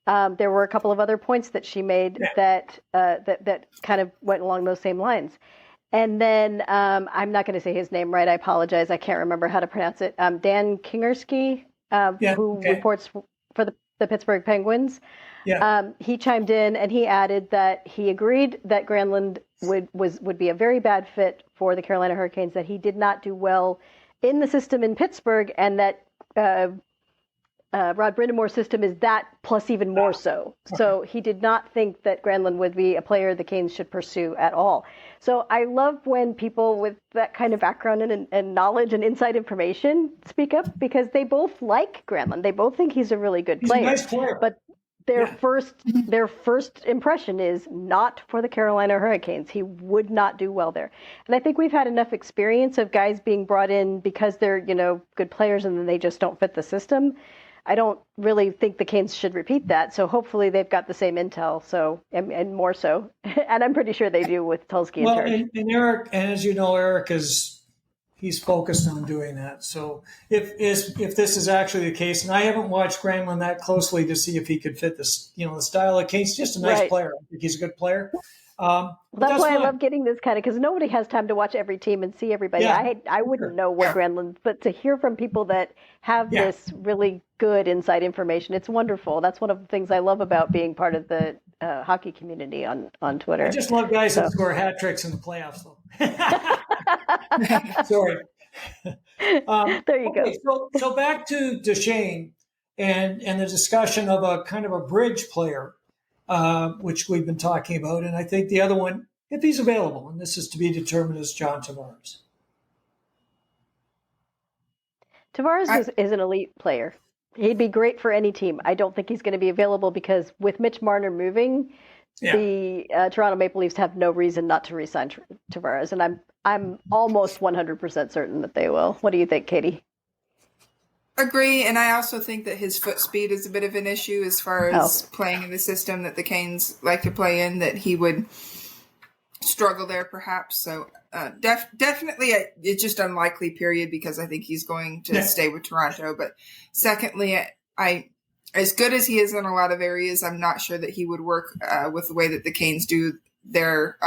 There were a couple of other points that she made that kind of went along those same lines. And then I'm not going to say his name right. I apologize. I can't remember how to pronounce it. Dan Kingerski, who reports for the Pittsburgh Penguins. Yeah. He chimed in and he added that he agreed that Granlund would be a very bad fit for the Carolina Hurricanes, that he did not do well in the system in Pittsburgh, and that Rod Brindamore's system is that plus even more so. Okay. So he did not think that Granlund would be a player the Canes should pursue at all. So I love when people with that kind of background and knowledge and inside information speak up, because they both like Granlund. They both think he's a really good player.
He's a nice player.
But their first impression is not for the Carolina Hurricanes. He would not do well there. And I think we've had enough experience of guys being brought in because they're, good players and then they just don't fit the system. I don't really think the Canes should repeat that. So hopefully they've got the same intel. So, and more so. And I'm pretty sure they do with Tulsky in charge.
And Eric, and as you know, Eric he's focused on doing that. So if this is actually the case, and I haven't watched Granlund that closely to see if he could fit this, the style of Canes, just a nice player. I think he's a good player.
That's why I love getting this kind of, because nobody has time to watch every team and see everybody. Yeah. I wouldn't know what Granlund, but to hear from people that have this really good inside information, it's wonderful. That's one of the things I love about being part of the hockey community on Twitter.
I just love guys that score hat tricks in the playoffs, though. Sorry.
There you go.
So back to Duchene and the discussion of a kind of a bridge player, which we've been talking about. And I think the other one, if he's available, and this is to be determined, is John Tavares.
Tavares is an elite player. He'd be great for any team. I don't think he's going to be available because with Mitch Marner moving, the Toronto Maple Leafs have no reason not to re-sign Tavares, and I'm almost 100% certain that they will. What do you think, Katie?
Agree, and I also think that his foot speed is a bit of an issue as far as playing in the system that the Canes like to play in, that he would struggle there perhaps. So definitely it's just unlikely, period, because I think he's going to stay with Toronto. But secondly, I as good as he is in a lot of areas, I'm not sure that he would work with the way that the Canes do their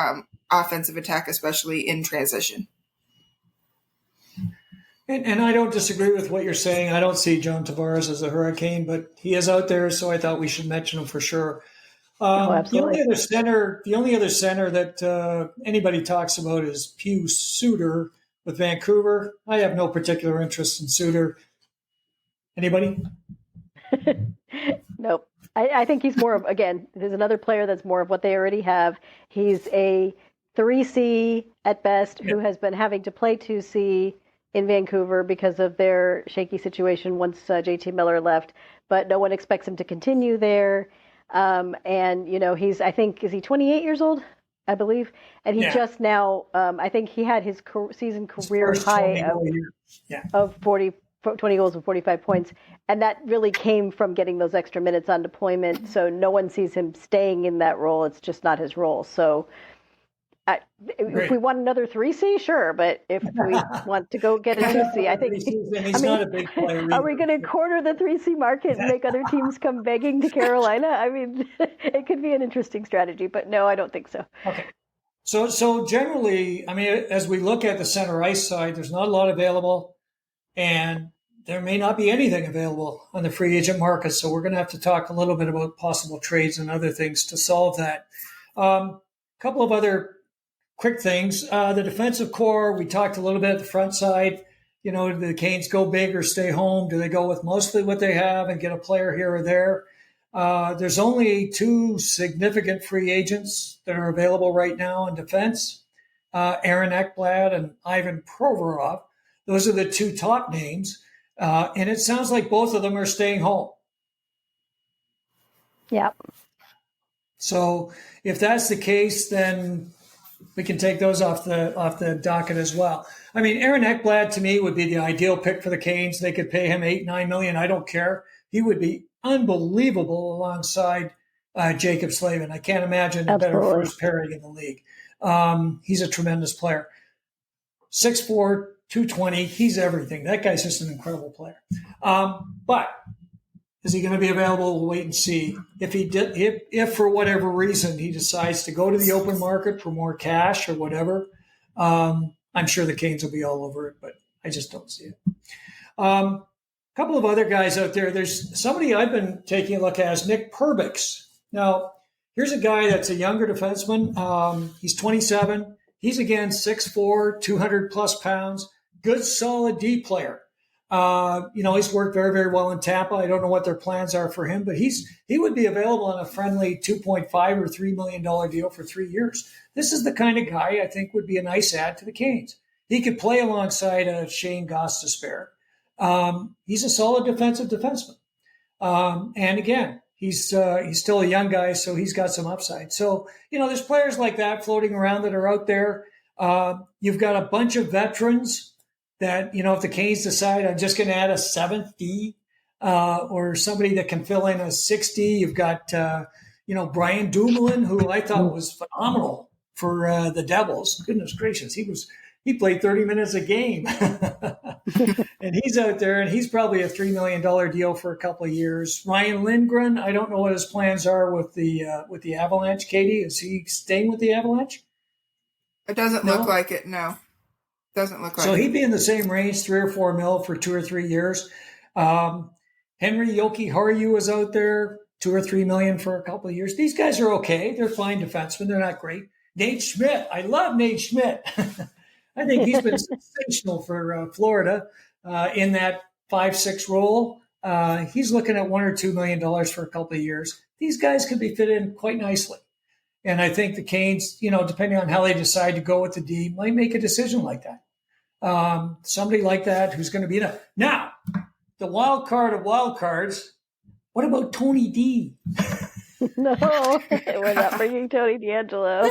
offensive attack, especially in transition.
And I don't disagree with what you're saying. I don't see John Tavares as a Hurricane, but he is out there, so I thought we should mention him for sure. The only other center that anybody talks about is Pius Suter with Vancouver. I have no particular interest in Suter. Anybody?
Nope. I think he's more of, again, there's another player that's more of what they already have. He's a 3C at best who has been having to play 2C in Vancouver because of their shaky situation once JT Miller left, but no one expects him to continue there. And, you know, he's, I think, is he 28 years old? I believe. And he just now, I think he had his season career high of 20 goals and 45 points. And that really came from getting those extra minutes on deployment. So no one sees him staying in that role. It's just not his role. So if we want another 3C, sure. But if we want to go get a 2C, I think,
he's not a big player.
Are we going to corner the 3C market and make other teams come begging to Carolina? I mean, it could be an interesting strategy, but no, I don't think so.
Okay. So generally, I mean, as we look at the center ice side, there's not a lot available, and there may not be anything available on the free agent market. So we're going to have to talk a little bit about possible trades and other things to solve that. A couple of other quick things. The defensive core, we talked a little bit at the front side. You know, do the Canes go big or stay home? Do they go with mostly what they have and get a player here or there? There's only two significant free agents that are available right now in defense, Aaron Ekblad and Ivan Provorov. Those are the two top names. And it sounds like both of them are staying home.
Yeah.
So if that's the case, then we can take those off the docket as well. I mean, Aaron Ekblad to me would be the ideal pick for the Canes. They could pay him $8-9 million. I don't care. He would be unbelievable alongside Jacob Slavin. I can't imagine a better first pairing in the league. He's a tremendous player. 6'4", 220. He's everything. That guy's just an incredible player. But is he going to be available? We'll wait and see. If for whatever reason he decides to go to the open market for more cash or whatever, I'm sure the Canes will be all over it, but I just don't see it. A couple of other guys out there. There's somebody I've been taking a look at is Nick Perbix. Now, here's a guy that's a younger defenseman. He's 27. He's, again, 6'4", 200-plus pounds. Good, solid D player. He's worked very, very well in Tampa. I don't know what their plans are for him, but he would be available on a friendly $2.5 or $3 million deal for 3 years. This is the kind of guy I think would be a nice add to the Canes. He could play alongside Shane Gostisbehere. He's a solid defensive defenseman. And again, he's still a young guy, so he's got some upside. So, there's players like that floating around that are out there. You've got a bunch of veterans that, if the Canes decide I'm just going to add a 7th D or somebody that can fill in a 6D, you've got, Brian Dumoulin, who I thought was phenomenal for the Devils. Goodness gracious, he played 30 minutes a game. And he's out there, and he's probably a $3 million deal for a couple of years. Ryan Lindgren, I don't know what his plans are with the Avalanche. Katie, is he staying with the Avalanche?
It doesn't look like it, no. Doesn't look like
so
it.
He'd be in the same range, $3 or $4 million for 2 or 3 years. Henry Jokiharju is out there, $2 or $3 million for a couple of years. These guys are okay. They're fine defensemen. They're not great. Nate Schmidt. I love Nate Schmidt. I think he's been sensational for Florida in that 5-6 role. He's looking at $1 or $2 million for a couple of years. These guys could be fit in quite nicely. And I think the Canes, depending on how they decide to go with the D, might make a decision like that. Somebody like that who's going to be enough. Now, the wild card of wild cards, what about Tony D?
No, we're not bringing Tony D'Angelo.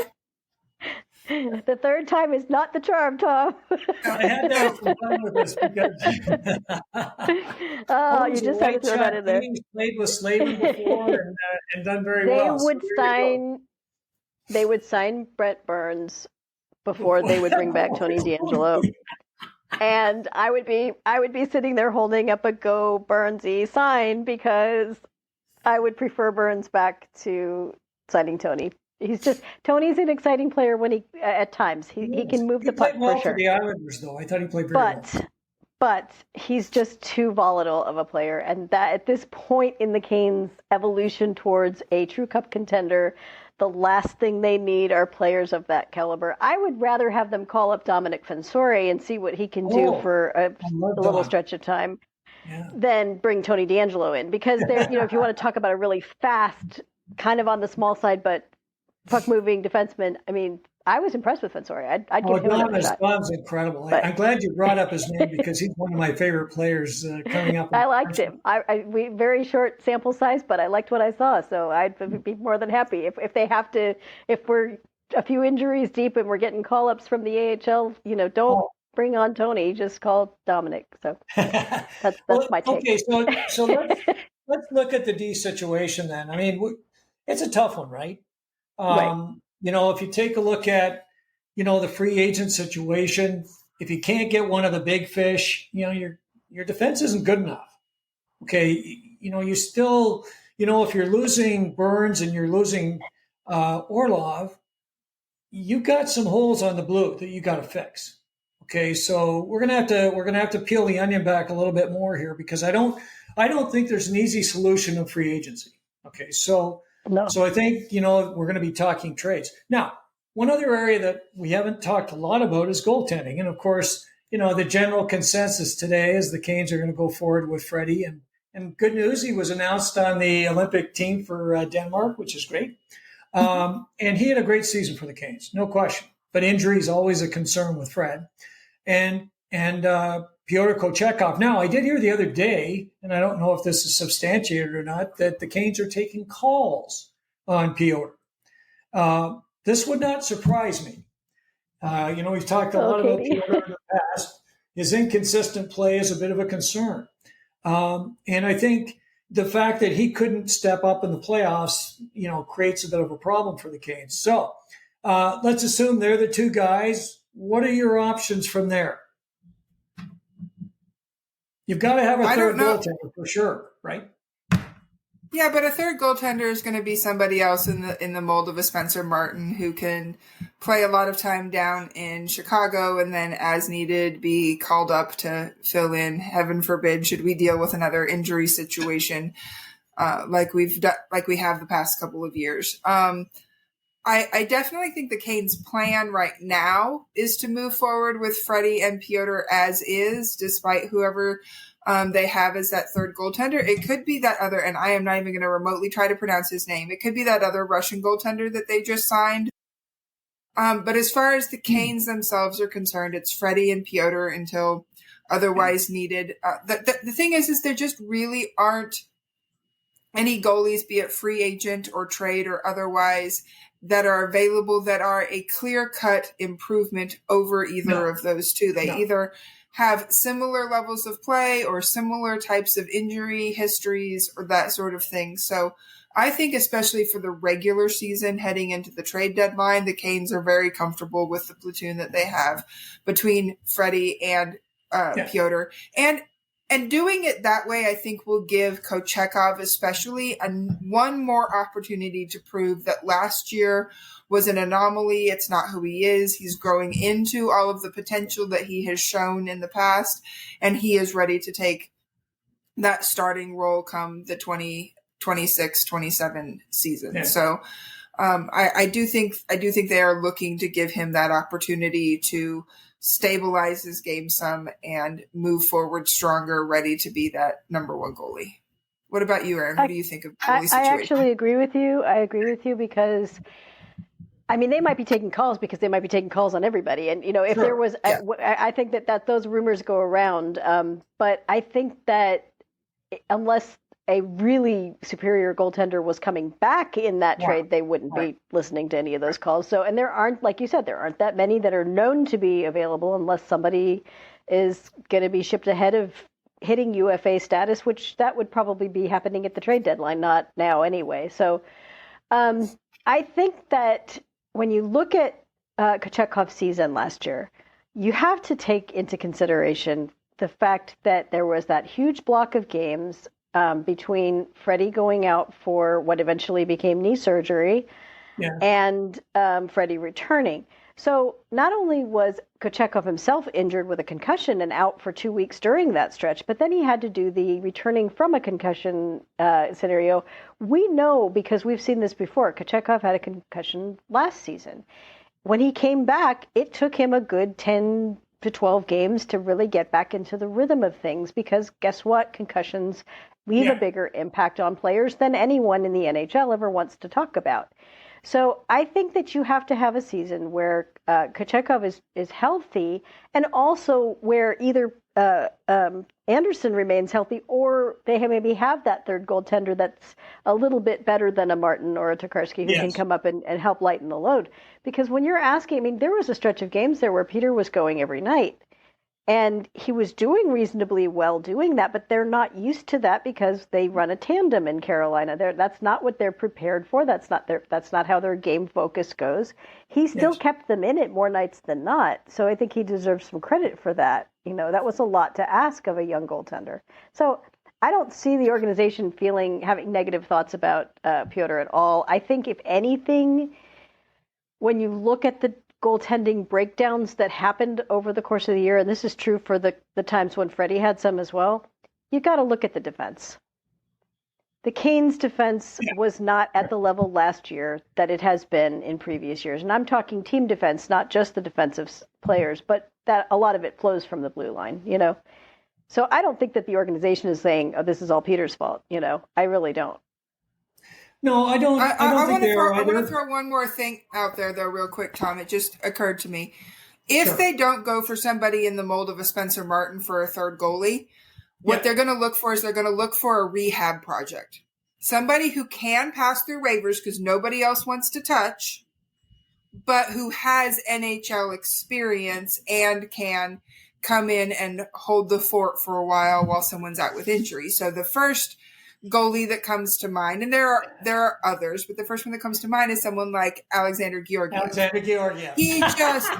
The third time is not the charm, Tom.
I had to have some fun with this because
you just had to throw that in there.
Played with Slavin before and done very well.
They would sign Brett Burns before they would bring back Tony D'Angelo. And I would be sitting there holding up a Go Burnsy sign because I would prefer Burns back to signing Tony. Tony's an exciting player when at times he can move the puck
well
for sure.
For the Islanders, though, I thought he played very well.
But he's just too volatile of a player, and that at this point in the Canes' evolution towards a true Cup contender, the last thing they need are players of that caliber. I would rather have them call up Dominic Fensore and see what he can do for a little stretch of time. than bring Tony DeAngelo in, because they're, if you want to talk about a really fast, kind of on the small side, but puck moving defenseman. I mean, I was impressed with Fensore. I'd give him another shot.
Don's incredible. I'm glad you brought up his name because he's one of my favorite players coming up.
I liked him. We very short sample size, but I liked what I saw. So I'd be more than happy if they have to. If we're a few injuries deep and we're getting call ups from the AHL, don't bring on Tony. Just call Dominic. So that's my take.
Okay, so let's look at the D situation then. I mean, it's a tough one, right?
Right.
If you take a look at, the free agent situation, if you can't get one of the big fish, your defense isn't good enough. Okay. You still, if you're losing Burns and you're losing Orlov, you got some holes on the blue that you got to fix. Okay. So we're going to have to peel the onion back a little bit more here, because I don't think there's an easy solution of free agency. Okay. So I think, we're going to be talking trades. Now, one other area that we haven't talked a lot about is goaltending. And of course, the general consensus today is the Canes are going to go forward with Freddie. And good news, he was announced on the Olympic team for Denmark, which is great. And he had a great season for the Canes, no question. But injury is always a concern with Fred. And Pyotr Kochetkov. Now, I did hear the other day, and I don't know if this is substantiated or not, that the Canes are taking calls on Pyotr. This would not surprise me. We've talked a lot about Pyotr in the past. His inconsistent play is a bit of a concern. And I think the fact that he couldn't step up in the playoffs, creates a bit of a problem for the Canes. So let's assume they're the two guys. What are your options from there? You've got to have a third goaltender for sure, right?
Yeah, but a third goaltender is going to be somebody else in the mold of a Spencer Martin, who can play a lot of time down in Chicago and then, as needed, be called up to fill in. Heaven forbid, should we deal with another injury situation like we have the past couple of years. I definitely think the Canes' plan right now is to move forward with Freddie and Pyotr as is, despite whoever they have as that third goaltender. It could be that other, and I am not even going to remotely try to pronounce his name. It could be that other Russian goaltender that they just signed. But as far as the Canes themselves are concerned, it's Freddie and Pyotr until otherwise needed. The thing is there just really aren't any goalies, be it free agent or trade or otherwise, that are available that are a clear-cut improvement over either of those two. They either have similar levels of play or similar types of injury histories or that sort of thing. So I think especially for the regular season heading into the trade deadline, the Canes are very comfortable with the platoon that they have between Freddie and Pyotr. And doing it that way, I think, will give Kochetkov especially one more opportunity to prove that last year was an anomaly. It's not who he is. He's growing into all of the potential that he has shown in the past, and he is ready to take that starting role come the 2026-27 season. Yeah. So I do think they are looking to give him that opportunity to stabilize his game some and move forward stronger, ready to be that number one goalie. What about you, Erin? What do you think of the goalie situation?
I actually agree with you. I agree with you because, I mean, they might be taking calls because they might be taking calls on everybody. And, if there was, I think that those rumors go around. But I think that unless a really superior goaltender was coming back in that trade, they wouldn't be listening to any of those calls. So, and there aren't, like you said, there aren't that many that are known to be available unless somebody is going to be shipped ahead of hitting UFA status, which that would probably be happening at the trade deadline, not now anyway. So I think that when you look at Kochetkov's season last year, you have to take into consideration the fact that there was that huge block of games between Freddie going out for what eventually became knee surgery and Freddie returning. So not only was Kochetkov himself injured with a concussion and out for 2 weeks during that stretch, but then he had to do the returning from a concussion scenario. We know, because we've seen this before, Kochetkov had a concussion last season. When he came back, it took him a good 10 to 12 games to really get back into the rhythm of things, because guess what? Concussions leave a bigger impact on players than anyone in the NHL ever wants to talk about. So I think that you have to have a season where Kochetkov is healthy, and also where either Anderson remains healthy, or they maybe have that third goaltender that's a little bit better than a Martin or a Tokarski who can come up and help lighten the load. Because when you're asking, I mean, there was a stretch of games there where Peter was going every night, and he was doing reasonably well doing that, but they're not used to that because they run a tandem in Carolina. That's not what they're prepared for. That's not how their game focus goes. He still kept them in it more nights than not. So I think he deserves some credit for that. You know, that was a lot to ask of a young goaltender. So I don't see the organization having negative thoughts about Piotr at all. I think if anything, when you look at the goaltending breakdowns that happened over the course of the year, and this is true for the times when Freddie had some as well, you got to look at the defense. The Canes' defense was not at the level last year that it has been in previous years. And I'm talking team defense, not just the defensive players, but that a lot of it flows from the blue line, you know. So I don't think that the organization is saying, oh, this is all Peter's fault, you know. I really don't.
No, I don't. I want
to throw one more thing out there, though, real quick, Tom. It just occurred to me. If they don't go for somebody in the mold of a Spencer Martin for a third goalie, what they're going to look for is they're going to look for a rehab project. Somebody who can pass through waivers because nobody else wants to touch, but who has NHL experience and can come in and hold the fort for a while someone's out with injury. So the first goalie that comes to mind, and there are others, but the first one that comes to mind is someone like Alexander Georgiev. He just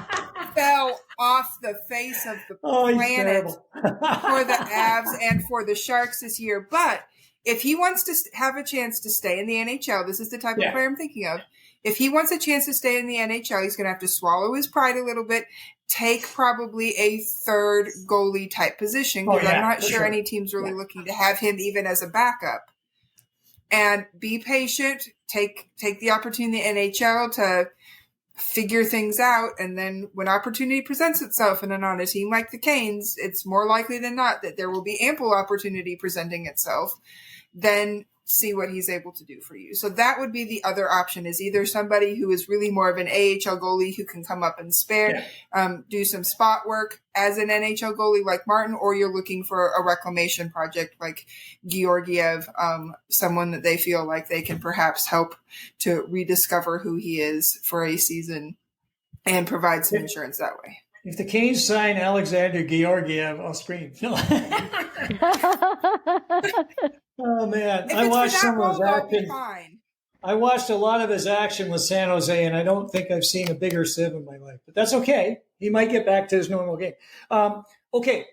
fell off the face of the planet for the Avs and for the Sharks this year. But if he wants to have a chance to stay in the NHL, this is the type of player I'm thinking of. If he wants a chance to stay in the NHL, he's going to have to swallow his pride a little bit, take probably a third goalie type position, because I'm not sure any team's really looking to have him even as a backup. And be patient, take the opportunity in the NHL to figure things out, and then when opportunity presents itself, and then on a team like the Canes, it's more likely than not that there will be ample opportunity presenting itself. Then see what he's able to do for you. So that would be the other option, is either somebody who is really more of an AHL goalie who can come up and spare, do some spot work as an NHL goalie like Martin, or you're looking for a reclamation project like Georgiev, someone that they feel like they can perhaps help to rediscover who he is for a season and provide some insurance that way.
If the Canes sign Alexander Georgiev, I'll scream. Oh, man. I watched some of his action. I watched a lot of his action with San Jose, and I don't think I've seen a bigger sieve in my life. But that's okay. He might get back to his normal game. Okay,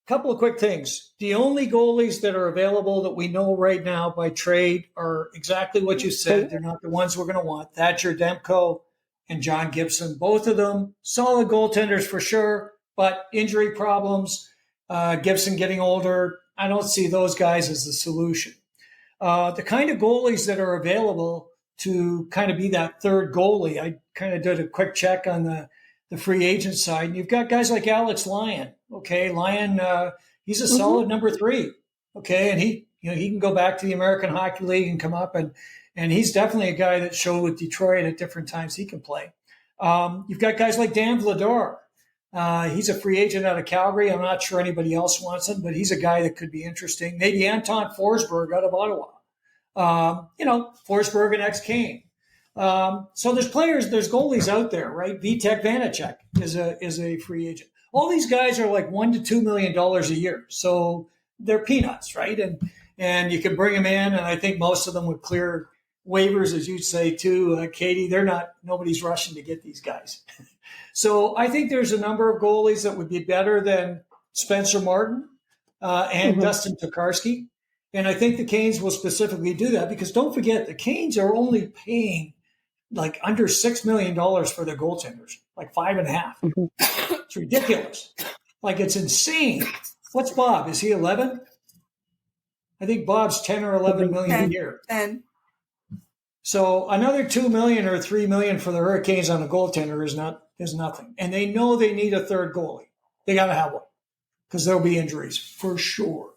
couple of quick things. The only goalies that are available that we know right now by trade are exactly what you said. They're not the ones we're going to want. Thatcher Demko and John Gibson. Both of them solid goaltenders for sure, but injury problems, Gibson getting older, I don't see those guys as the solution. The kind of goalies that are available to kind of be that third goalie, I kind of did a quick check on the free agent side. And you've got guys like Alex Lyon. Okay, Lyon, he's a solid number 3. Okay, and he can go back to the American Hockey League and come up, and he's definitely a guy that showed with Detroit at different times he can play. You've got guys like Dan Vladar. He's a free agent out of Calgary. I'm not sure anybody else wants him, but he's a guy that could be interesting. Maybe Anton Forsberg out of Ottawa. Forsberg and ex-Kane. So there's goalies out there, right? Vitek Vanacek is a free agent. All these guys are like $1 to $2 million a year. So they're peanuts, right? And you can bring them in, and I think most of them would clear waivers, as you'd say too, Katie. Nobody's rushing to get these guys. So I think there's a number of goalies that would be better than Spencer Martin and Dustin Tokarski. And I think the Canes will specifically do that, because don't forget, the Canes are only paying like under $6 million for their goaltenders, like 5.5. It's ridiculous. Like, it's insane. What's Bob? Is he 11? I think Bob's 10 or 11 million a year.
10.
So another $2 million or $3 million for the Hurricanes on a goaltender is nothing. And they know they need a third goalie. They got to have one because there'll be injuries for sure.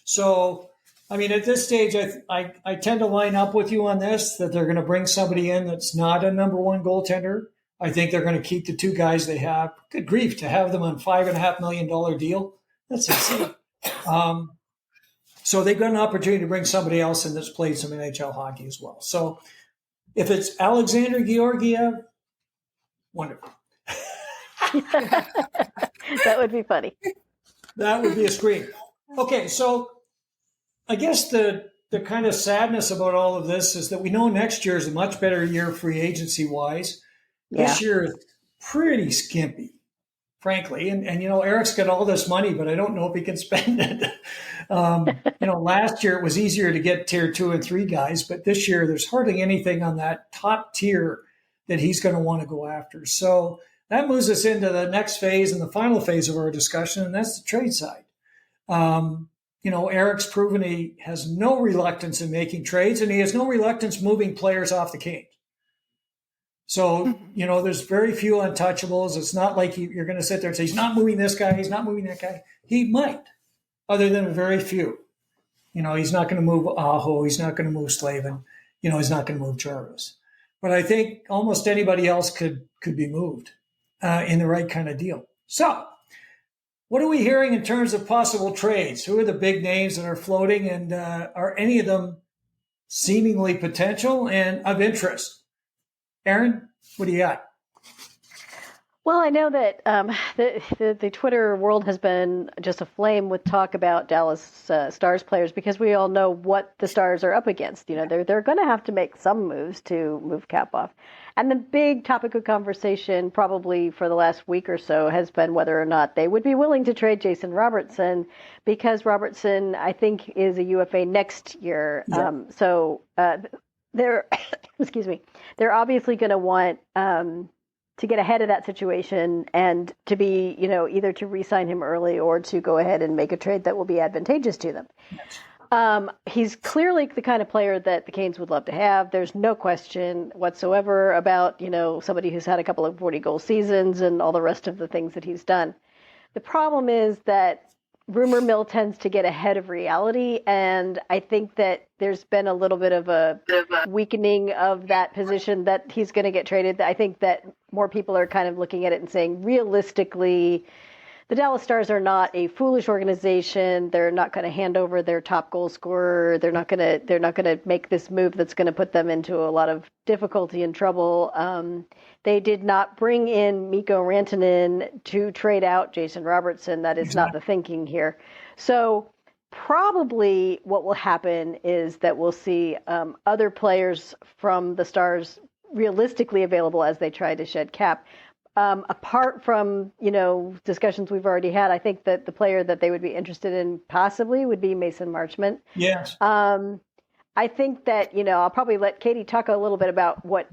So, I mean, at this stage, I tend to line up with you on this, that they're going to bring somebody in that's not a number one goaltender. I think they're going to keep the two guys they have. Good grief, to have them on $5.5 million deal. That's insane. So they've got an opportunity to bring somebody else in that's played some NHL hockey as well. So if it's Alexander Georgiev, wonderful.
That would be funny.
That would be a scream. Okay, so I guess the kind of sadness about all of this is that we know next year is a much better year free agency wise.
Yeah.
This year is pretty skimpy, frankly. And Eric's got all this money, but I don't know if he can spend it. Last year it was easier to get tier 2 and 3 guys, but this year there's hardly anything on that top tier that he's going to want to go after. So that moves us into the next phase and the final phase of our discussion, and that's the trade side. Eric's proven he has no reluctance in making trades, and he has no reluctance moving players off the Canes. So, there's very few untouchables. It's not like you're going to sit there and say, he's not moving this guy, he's not moving that guy. He might, other than very few. He's not going to move Aho, he's not going to move Slavin, he's not going to move Jarvis. But I think almost anybody else could be moved in the right kind of deal. So, what are we hearing in terms of possible trades? Who are the big names that are floating, and are any of them seemingly potential and of interest? Erin, what do you got?
Well, I know that the Twitter world has been just aflame with talk about Dallas Stars players, because we all know what the Stars are up against. They're going to have to make some moves to move cap off. And the big topic of conversation probably for the last week or so has been whether or not they would be willing to trade Jason Robertson, because Robertson, I think, is a UFA next year. Yeah. They're, excuse me, they're obviously going to want to get ahead of that situation and to be, either to re-sign him early or to go ahead and make a trade that will be advantageous to them. Yes. He's clearly the kind of player that the Canes would love to have. There's no question whatsoever about, somebody who's had a couple of 40-goal seasons and all the rest of the things that he's done. The problem is that rumor mill tends to get ahead of reality, and I think that there's been a little bit of a weakening of that position that he's going to get traded. I think that more people are kind of looking at it and saying, realistically, the Dallas Stars are not a foolish organization. They're not going to hand over their top goal scorer. They're not going to make this move that's going to put them into a lot of difficulty and trouble. They did not bring in Mikko Rantanen to trade out Jason Robertson. That is not the thinking here. So probably what will happen is that we'll see other players from the Stars realistically available as they try to shed cap. Apart from, discussions we've already had, I think that the player that they would be interested in possibly would be Mason Marchment.
Yes.
I think that, I'll probably let Katie talk a little bit about what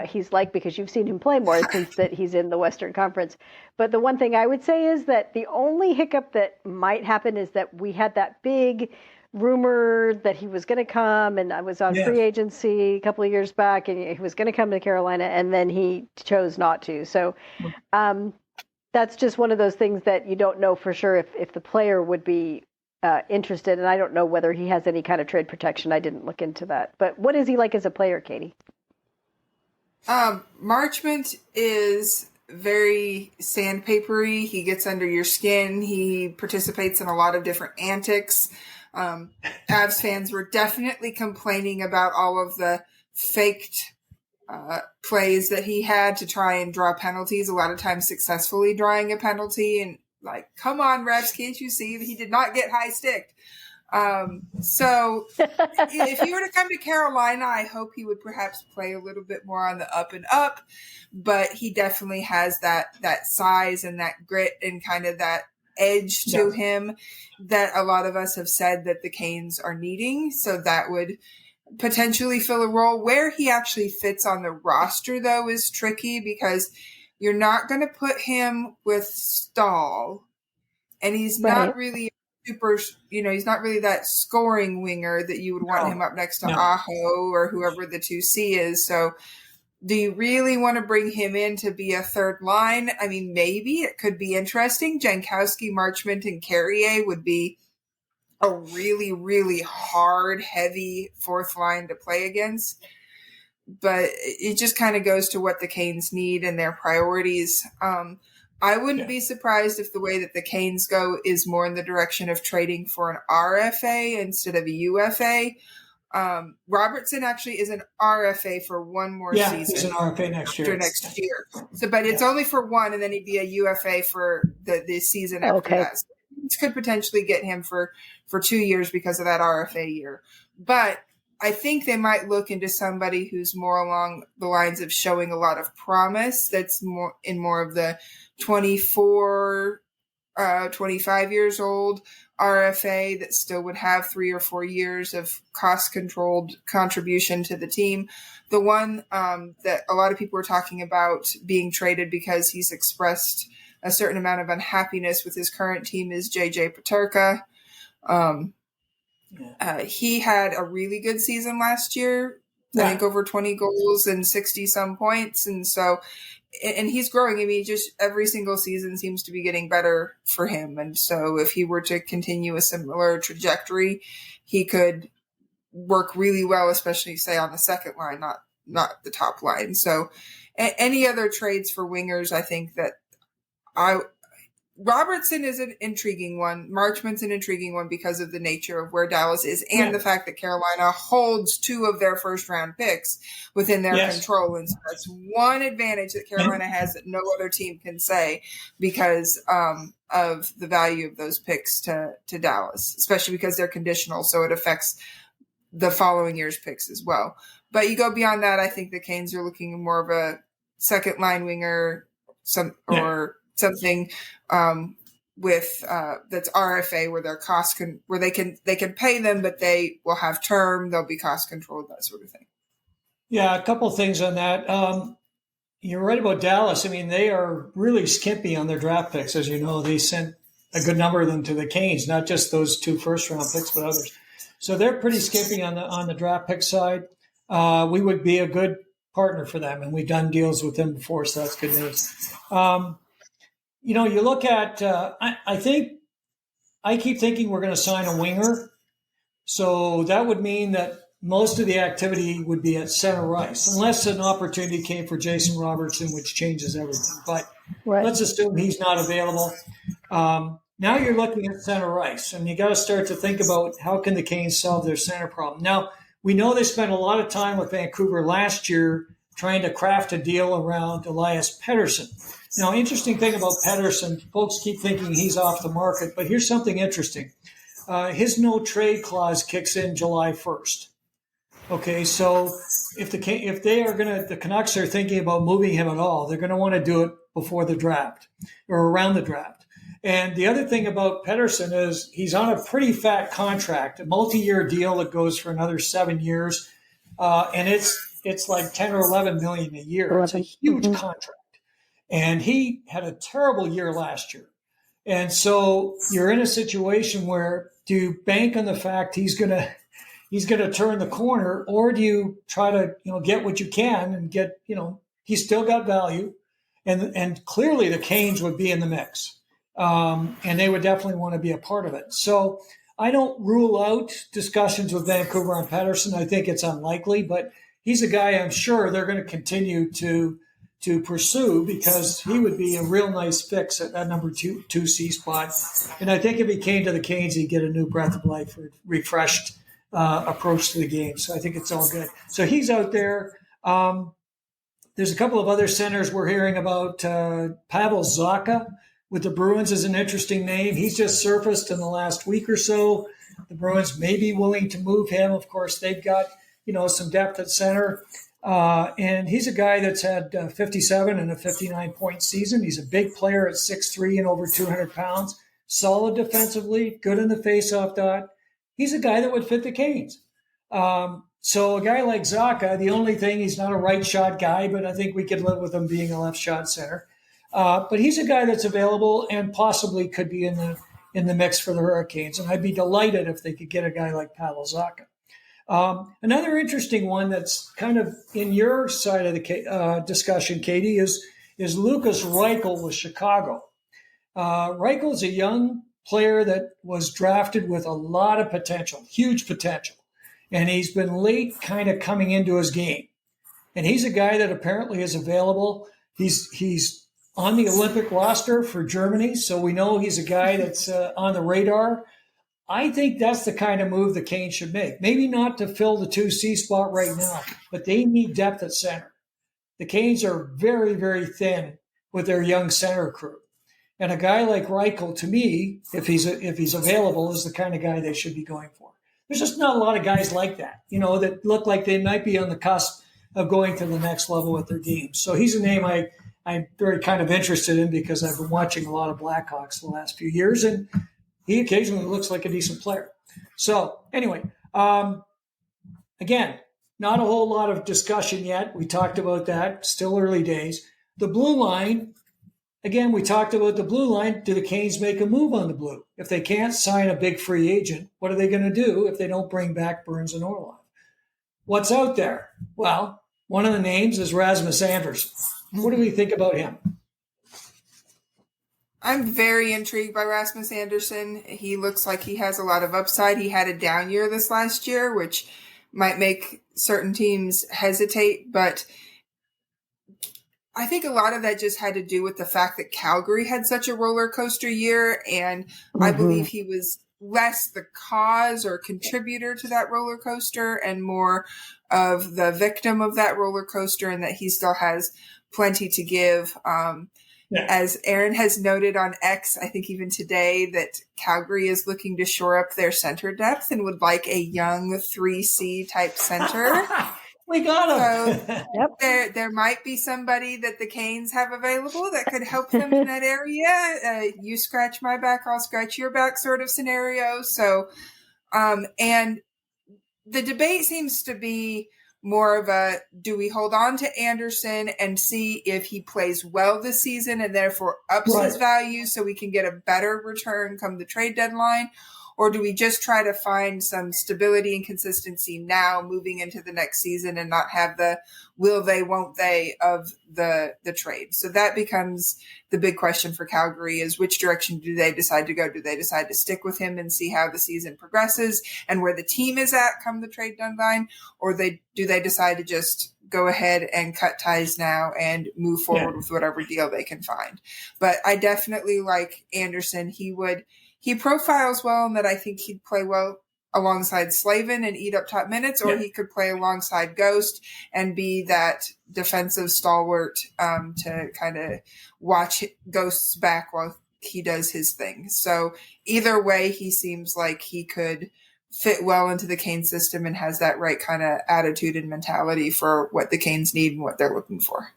he's like, because you've seen him play more since that he's in the Western Conference. But the one thing I would say is that the only hiccup that might happen is that we had that big rumor that he was going to come, and I was on free agency a couple of years back, and he was going to come to Carolina, and then he chose not to. So that's just one of those things that you don't know for sure if the player would be interested, and I don't know whether he has any kind of trade protection. I didn't look into that. But what is he like as a player, Katie?
Marchment is very sandpapery. He gets under your skin. He participates in a lot of different antics. Avs fans were definitely complaining about all of the faked plays that he had to try and draw penalties, a lot of times successfully drawing a penalty. And like, come on, refs, can't you see he did not get high sticked? So if he were to come to Carolina, I hope he would perhaps play a little bit more on the up and up, but he definitely has that size and that grit and kind of that edge to him that a lot of us have said that the Canes are needing. So that would potentially fill a role. Where he actually fits on the roster, though, is tricky, because you're not going to put him with Stahl, and he's not really super, he's not really that scoring winger that you would want him up next to Aho or whoever the 2C is. So Do you really want to bring him in to be a third line? I mean, maybe it could be interesting. Jankowski, Marchment, and Carrier would be a really, really hard, heavy fourth line to play against. But it just kind of goes to what the Canes need and their priorities. I wouldn't be surprised if the way that the Canes go is more in the direction of trading for an RFA instead of a UFA. Robertson actually is an RFA for one more season.
He's an RFA next year.
So, but it's only for one, and then he'd be a UFA for the season after that. So it could potentially get him for 2 years because of that RFA year. But I think they might look into somebody who's more along the lines of showing a lot of promise. That's more of the 24, 25 years old RFA that still would have 3 or 4 years of cost-controlled contribution to the team. The one that a lot of people are talking about being traded because he's expressed a certain amount of unhappiness with his current team is JJ Peterka. He had a really good season last year. I think over 20 goals and 60-some points. And so, and he's growing. I mean, just every single season seems to be getting better for him. And so if he were to continue a similar trajectory, he could work really well, especially say on the second line, not the top line. So any other trades for wingers, I think that Robertson is an intriguing one. Marchment's an intriguing one because of the nature of where Dallas is and the fact that Carolina holds 2 of their first-round picks within their control. And so that's one advantage that Carolina has that no other team can say because of the value of those picks to Dallas, especially because they're conditional, so it affects the following year's picks as well. But you go beyond that, I think the Canes are looking more of a second-line winger something with that's RFA where their costs where they can pay them, but they will have term, they'll be cost controlled, that sort of thing.
Yeah, a couple of things on that. You're right about Dallas. I mean, they are really skimpy on their draft picks. As you know, they sent a good number of them to the Canes, not just those 2 first-round picks, but others. So they're pretty skimpy on the draft pick side. We would be a good partner for them, and we've done deals with them before, so that's good news. You look at, I keep thinking we're going to sign a winger. So that would mean that most of the activity would be at center ice, unless an opportunity came for Jason Robertson, which changes everything. But let's assume he's not available. Now you're looking at center ice, and you got to start to think about how can the Canes solve their center problem. Now, we know they spent a lot of time with Vancouver last year trying to craft a deal around Elias Pettersson. Now, interesting thing about Pettersson, folks keep thinking he's off the market, but here's something interesting. His no-trade clause kicks in July 1st. Okay, so if the Canucks are thinking about moving him at all, they're going to want to do it before the draft or around the draft. And the other thing about Pettersson is he's on a pretty fat contract, a multi-year deal that goes for another 7 years, and it's like 10 or 11 million a year. It's a huge contract. And he had a terrible year last year. And so you're in a situation where do you bank on the fact he's going to turn the corner, or do you try to, get what you can and get, he's still got value. And clearly the Canes would be in the mix. And they would definitely want to be a part of it. So I don't rule out discussions with Vancouver on Pettersson. I think it's unlikely, but he's a guy I'm sure they're going to continue to pursue because he would be a real nice fix at that number 2C spot. And I think if he came to the Canes, he'd get a new breath of life or refreshed approach to the game. So I think it's all good. So he's out there. There's a couple of other centers we're hearing about. Pavel Zacha with the Bruins is an interesting name. He's just surfaced in the last week or so. The Bruins may be willing to move him. Of course, they've got, some depth at center. And he's a guy that's had 57 and a 59-point season. He's a big player at 6'3" and over 200 pounds, solid defensively, good in the faceoff dot. He's a guy that would fit the Canes. So a guy like Zacha, the only thing, he's not a right shot guy, but I think we could live with him being a left shot center. But he's a guy that's available and possibly could be in the mix for the Hurricanes. And I'd be delighted if they could get a guy like Pavel Zacha. Another interesting one that's kind of in your side of the discussion, Katie, is Lucas Reichel with Chicago. Reichel is a young player that was drafted with a lot of potential, huge potential. And he's been late kind of coming into his game. And he's a guy that apparently is available. He's on the Olympic roster for Germany, so we know he's a guy that's on the radar. I think that's the kind of move the Canes should make. Maybe not to fill the 2C spot right now, but they need depth at center. The Canes are very, very thin with their young center crew. And a guy like Reichel, to me, if he's available, is the kind of guy they should be going for. There's just not a lot of guys like that, that look like they might be on the cusp of going to the next level with their game. So he's a name I'm very kind of interested in because I've been watching a lot of Blackhawks the last few years, and he occasionally looks like a decent player. So anyway, again, not a whole lot of discussion yet. We talked about that. Still early days. The blue line, again, we talked about the blue line. Do the Canes make a move on the blue? If they can't sign a big free agent, what are they going to do if they don't bring back Burns and Orlov? What's out there? Well, one of the names is Rasmus Andersson. What do we think about him?
I'm very intrigued by Rasmus Andersson. He looks like he has a lot of upside. He had a down year this last year, which might make certain teams hesitate, but I think a lot of that just had to do with the fact that Calgary had such a roller coaster year, and I believe he was less the cause or contributor to that roller coaster and more of the victim of that roller coaster, and that he still has plenty to give. As Erin has noted on X, I think even today, that Calgary is looking to shore up their center depth and would like a young 3C type center.
We got him.
So there might be somebody that the Canes have available that could help them in that area. You scratch my back, I'll scratch your back sort of scenario. So, and the debate seems to be more of a, do we hold on to Andersson and see if he plays well this season and therefore ups his value so we can get a better return come the trade deadline? Or do we just try to find some stability and consistency now moving into the next season and not have the will they, won't they of the trade? So that becomes the big question for Calgary, is which direction do they decide to go? Do they decide to stick with him and see how the season progresses and where the team is at come the trade deadline? Or do they decide to just go ahead and cut ties now and move forward with whatever deal they can find? But I definitely like Andersson. He profiles well in that I think he'd play well alongside Slavin and eat up top minutes, or he could play alongside Ghost and be that defensive stalwart to kind of watch Ghost's back while he does his thing. So either way, he seems like he could fit well into the Canes system and has that right kind of attitude and mentality for what the Canes need and what they're looking for.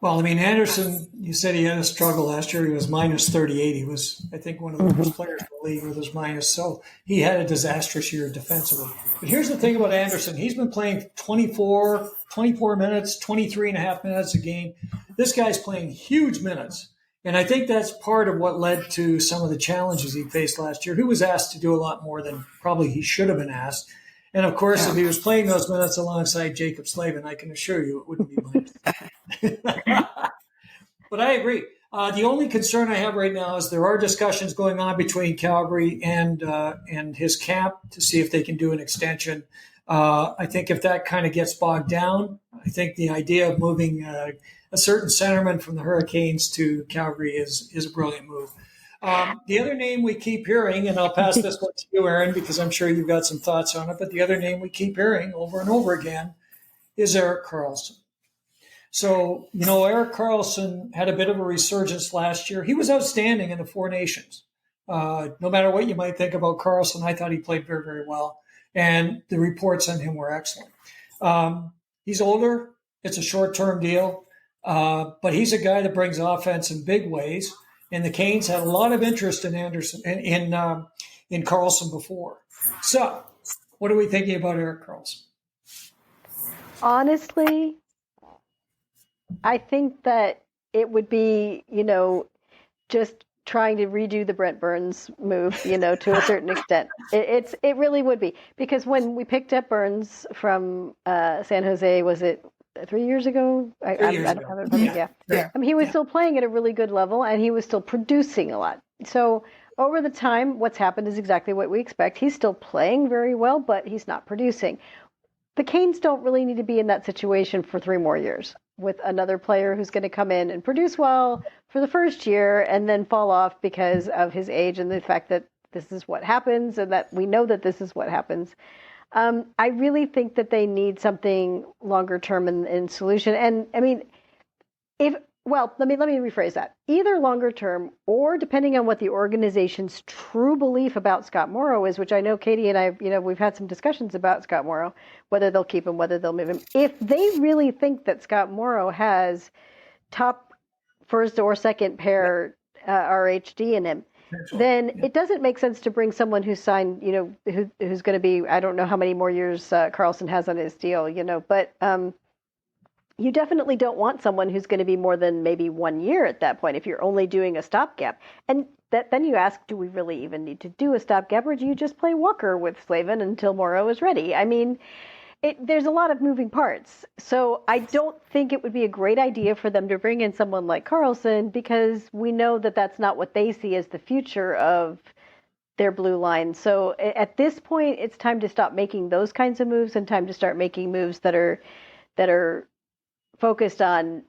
Well, I mean, Andersson, you said he had a struggle last year. He was minus 38. He was, I think, one of the worst players in the league with his minus. So he had a disastrous year defensively. But here's the thing about Andersson. He's been playing 24 minutes, 23 and a half minutes a game. This guy's playing huge minutes. And I think that's part of what led to some of the challenges he faced last year. He was asked to do a lot more than probably he should have been asked. And, of course, if he was playing those minutes alongside Jacob Slavin, I can assure you it wouldn't be minus. But I agree. The only concern I have right now is there are discussions going on between Calgary and his camp to see if they can do an extension. I think if that kind of gets bogged down, I think the idea of moving a certain centerman from the Hurricanes to Calgary is a brilliant move. The other name we keep hearing, and I'll pass this one to you, Erin, because I'm sure you've got some thoughts on it, but the other name we keep hearing over and over again is Erik Karlsson. So, Erik Karlsson had a bit of a resurgence last year. He was outstanding in the Four Nations. No matter what you might think about Karlsson, I thought he played very, very well. And the reports on him were excellent. He's older. It's a short-term deal. But he's a guy that brings offense in big ways. And the Canes had a lot of interest in Andersson in Karlsson before. So, what are we thinking about Erik Karlsson?
Honestly, I think that it would be, just trying to redo the Brent Burns move, to a certain extent. It really would be, because when we picked up Burns from San Jose, was it 3 years ago? I don't have it. Yeah. I mean, he was still playing at a really good level, and he was still producing a lot. So over the time, what's happened is exactly what we expect. He's still playing very well, but he's not producing. The Canes don't really need to be in that situation for 3 more years with another player who's going to come in and produce well for the first year and then fall off because of his age and the fact that this is what happens and that we know that this is what happens. I really think that they need something longer term in solution. And I mean, let me rephrase that. Either longer term or depending on what the organization's true belief about Scott Morrow is, which I know Katie and I, we've had some discussions about Scott Morrow, whether they'll keep him, whether they'll move him. If they really think that Scott Morrow has top first or second pair RHD in him, then it doesn't make sense to bring someone who's signed, who's going to be, I don't know how many more years Karlsson has on his deal, but you definitely don't want someone who's going to be more than maybe 1 year at that point if you're only doing a stopgap. And then you ask, do we really even need to do a stopgap, or do you just play Walker with Slavin until Morrow is ready? I mean, there's a lot of moving parts. So I don't think it would be a great idea for them to bring in someone like Karlsson, because we know that that's not what they see as the future of their blue line. So at this point, it's time to stop making those kinds of moves and time to start making moves that are focused on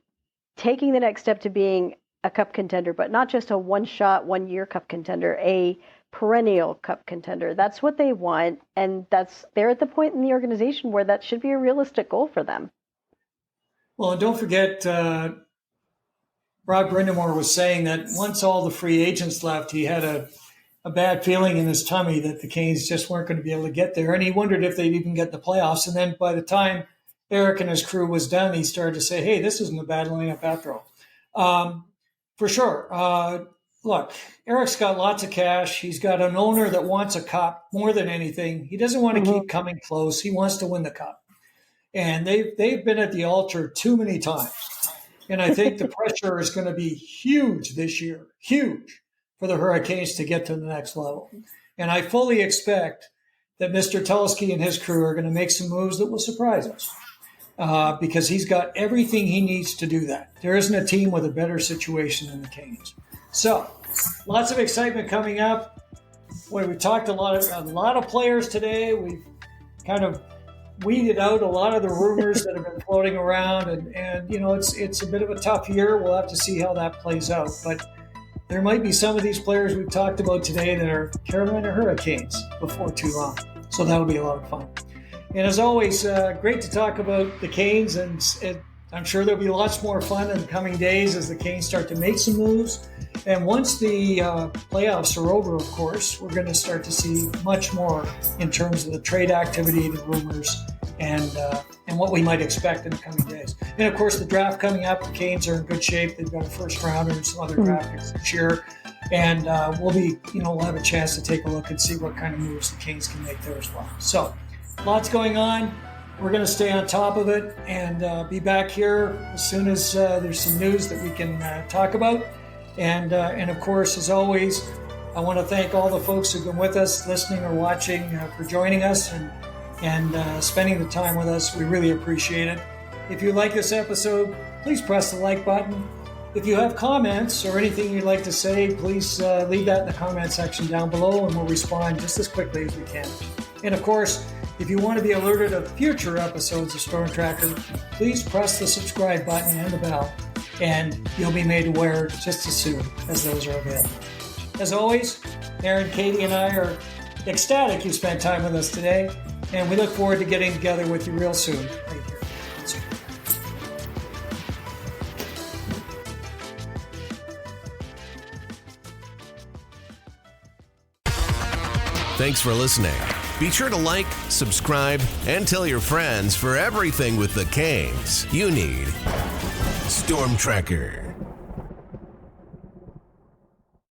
taking the next step to being a cup contender, but not just a one-shot, one-year cup contender, a perennial cup contender. That's what they want, and they're at the point in the organization where that should be a realistic goal for them.
Well, and don't forget, Rod Brindamore was saying that once all the free agents left, he had a bad feeling in his tummy that the Canes just weren't going to be able to get there, and he wondered if they'd even get the playoffs. And then by the time Eric and his crew was done, he started to say, hey, this isn't a bad lineup after all. For sure. Look, Eric's got lots of cash. He's got an owner that wants a cup more than anything. He doesn't want to keep coming close. He wants to win the cup. And they've been at the altar too many times. And I think the pressure is going to be huge this year, huge, for the Hurricanes to get to the next level. And I fully expect that Mr. Tulsky and his crew are going to make some moves that will surprise us. Because he's got everything he needs to do that. There isn't a team with a better situation than the Canes. So, lots of excitement coming up. We talked a lot of players today. We've kind of weeded out a lot of the rumors that have been floating around, and it's a bit of a tough year. We'll have to see how that plays out. But there might be some of these players we've talked about today that are Carolina Hurricanes before too long. So that'll be a lot of fun. And as always, great to talk about the Canes, and I'm sure there'll be lots more fun in the coming days as the Canes start to make some moves. And once the playoffs are over, of course, we're going to start to see much more in terms of the trade activity, the rumors, and what we might expect in the coming days. And of course, the draft coming up, the Canes are in good shape. They've got a first rounder and some other draft picks this year. And we'll have a chance to take a look and see what kind of moves the Canes can make there as well. So, lots going on. We're going to stay on top of it and be back here as soon as there's some news that we can talk about. And of course, as always, I want to thank all the folks who've been with us, listening or watching, for joining us and spending the time with us. We really appreciate it. If you like this episode, please press the like button. If you have comments or anything you'd like to say, please leave that in the comment section down below, and we'll respond just as quickly as we can. And of course, if you want to be alerted of future episodes of Storm Tracker, please press the subscribe button and the bell, and you'll be made aware just as soon as those are available. As always, Erin, Katie, and I are ecstatic you spent time with us today, and we look forward to getting together with you real soon right here.
Thanks for listening. Be sure to like, subscribe, and tell your friends for everything with the Canes you need. Storm Tracker.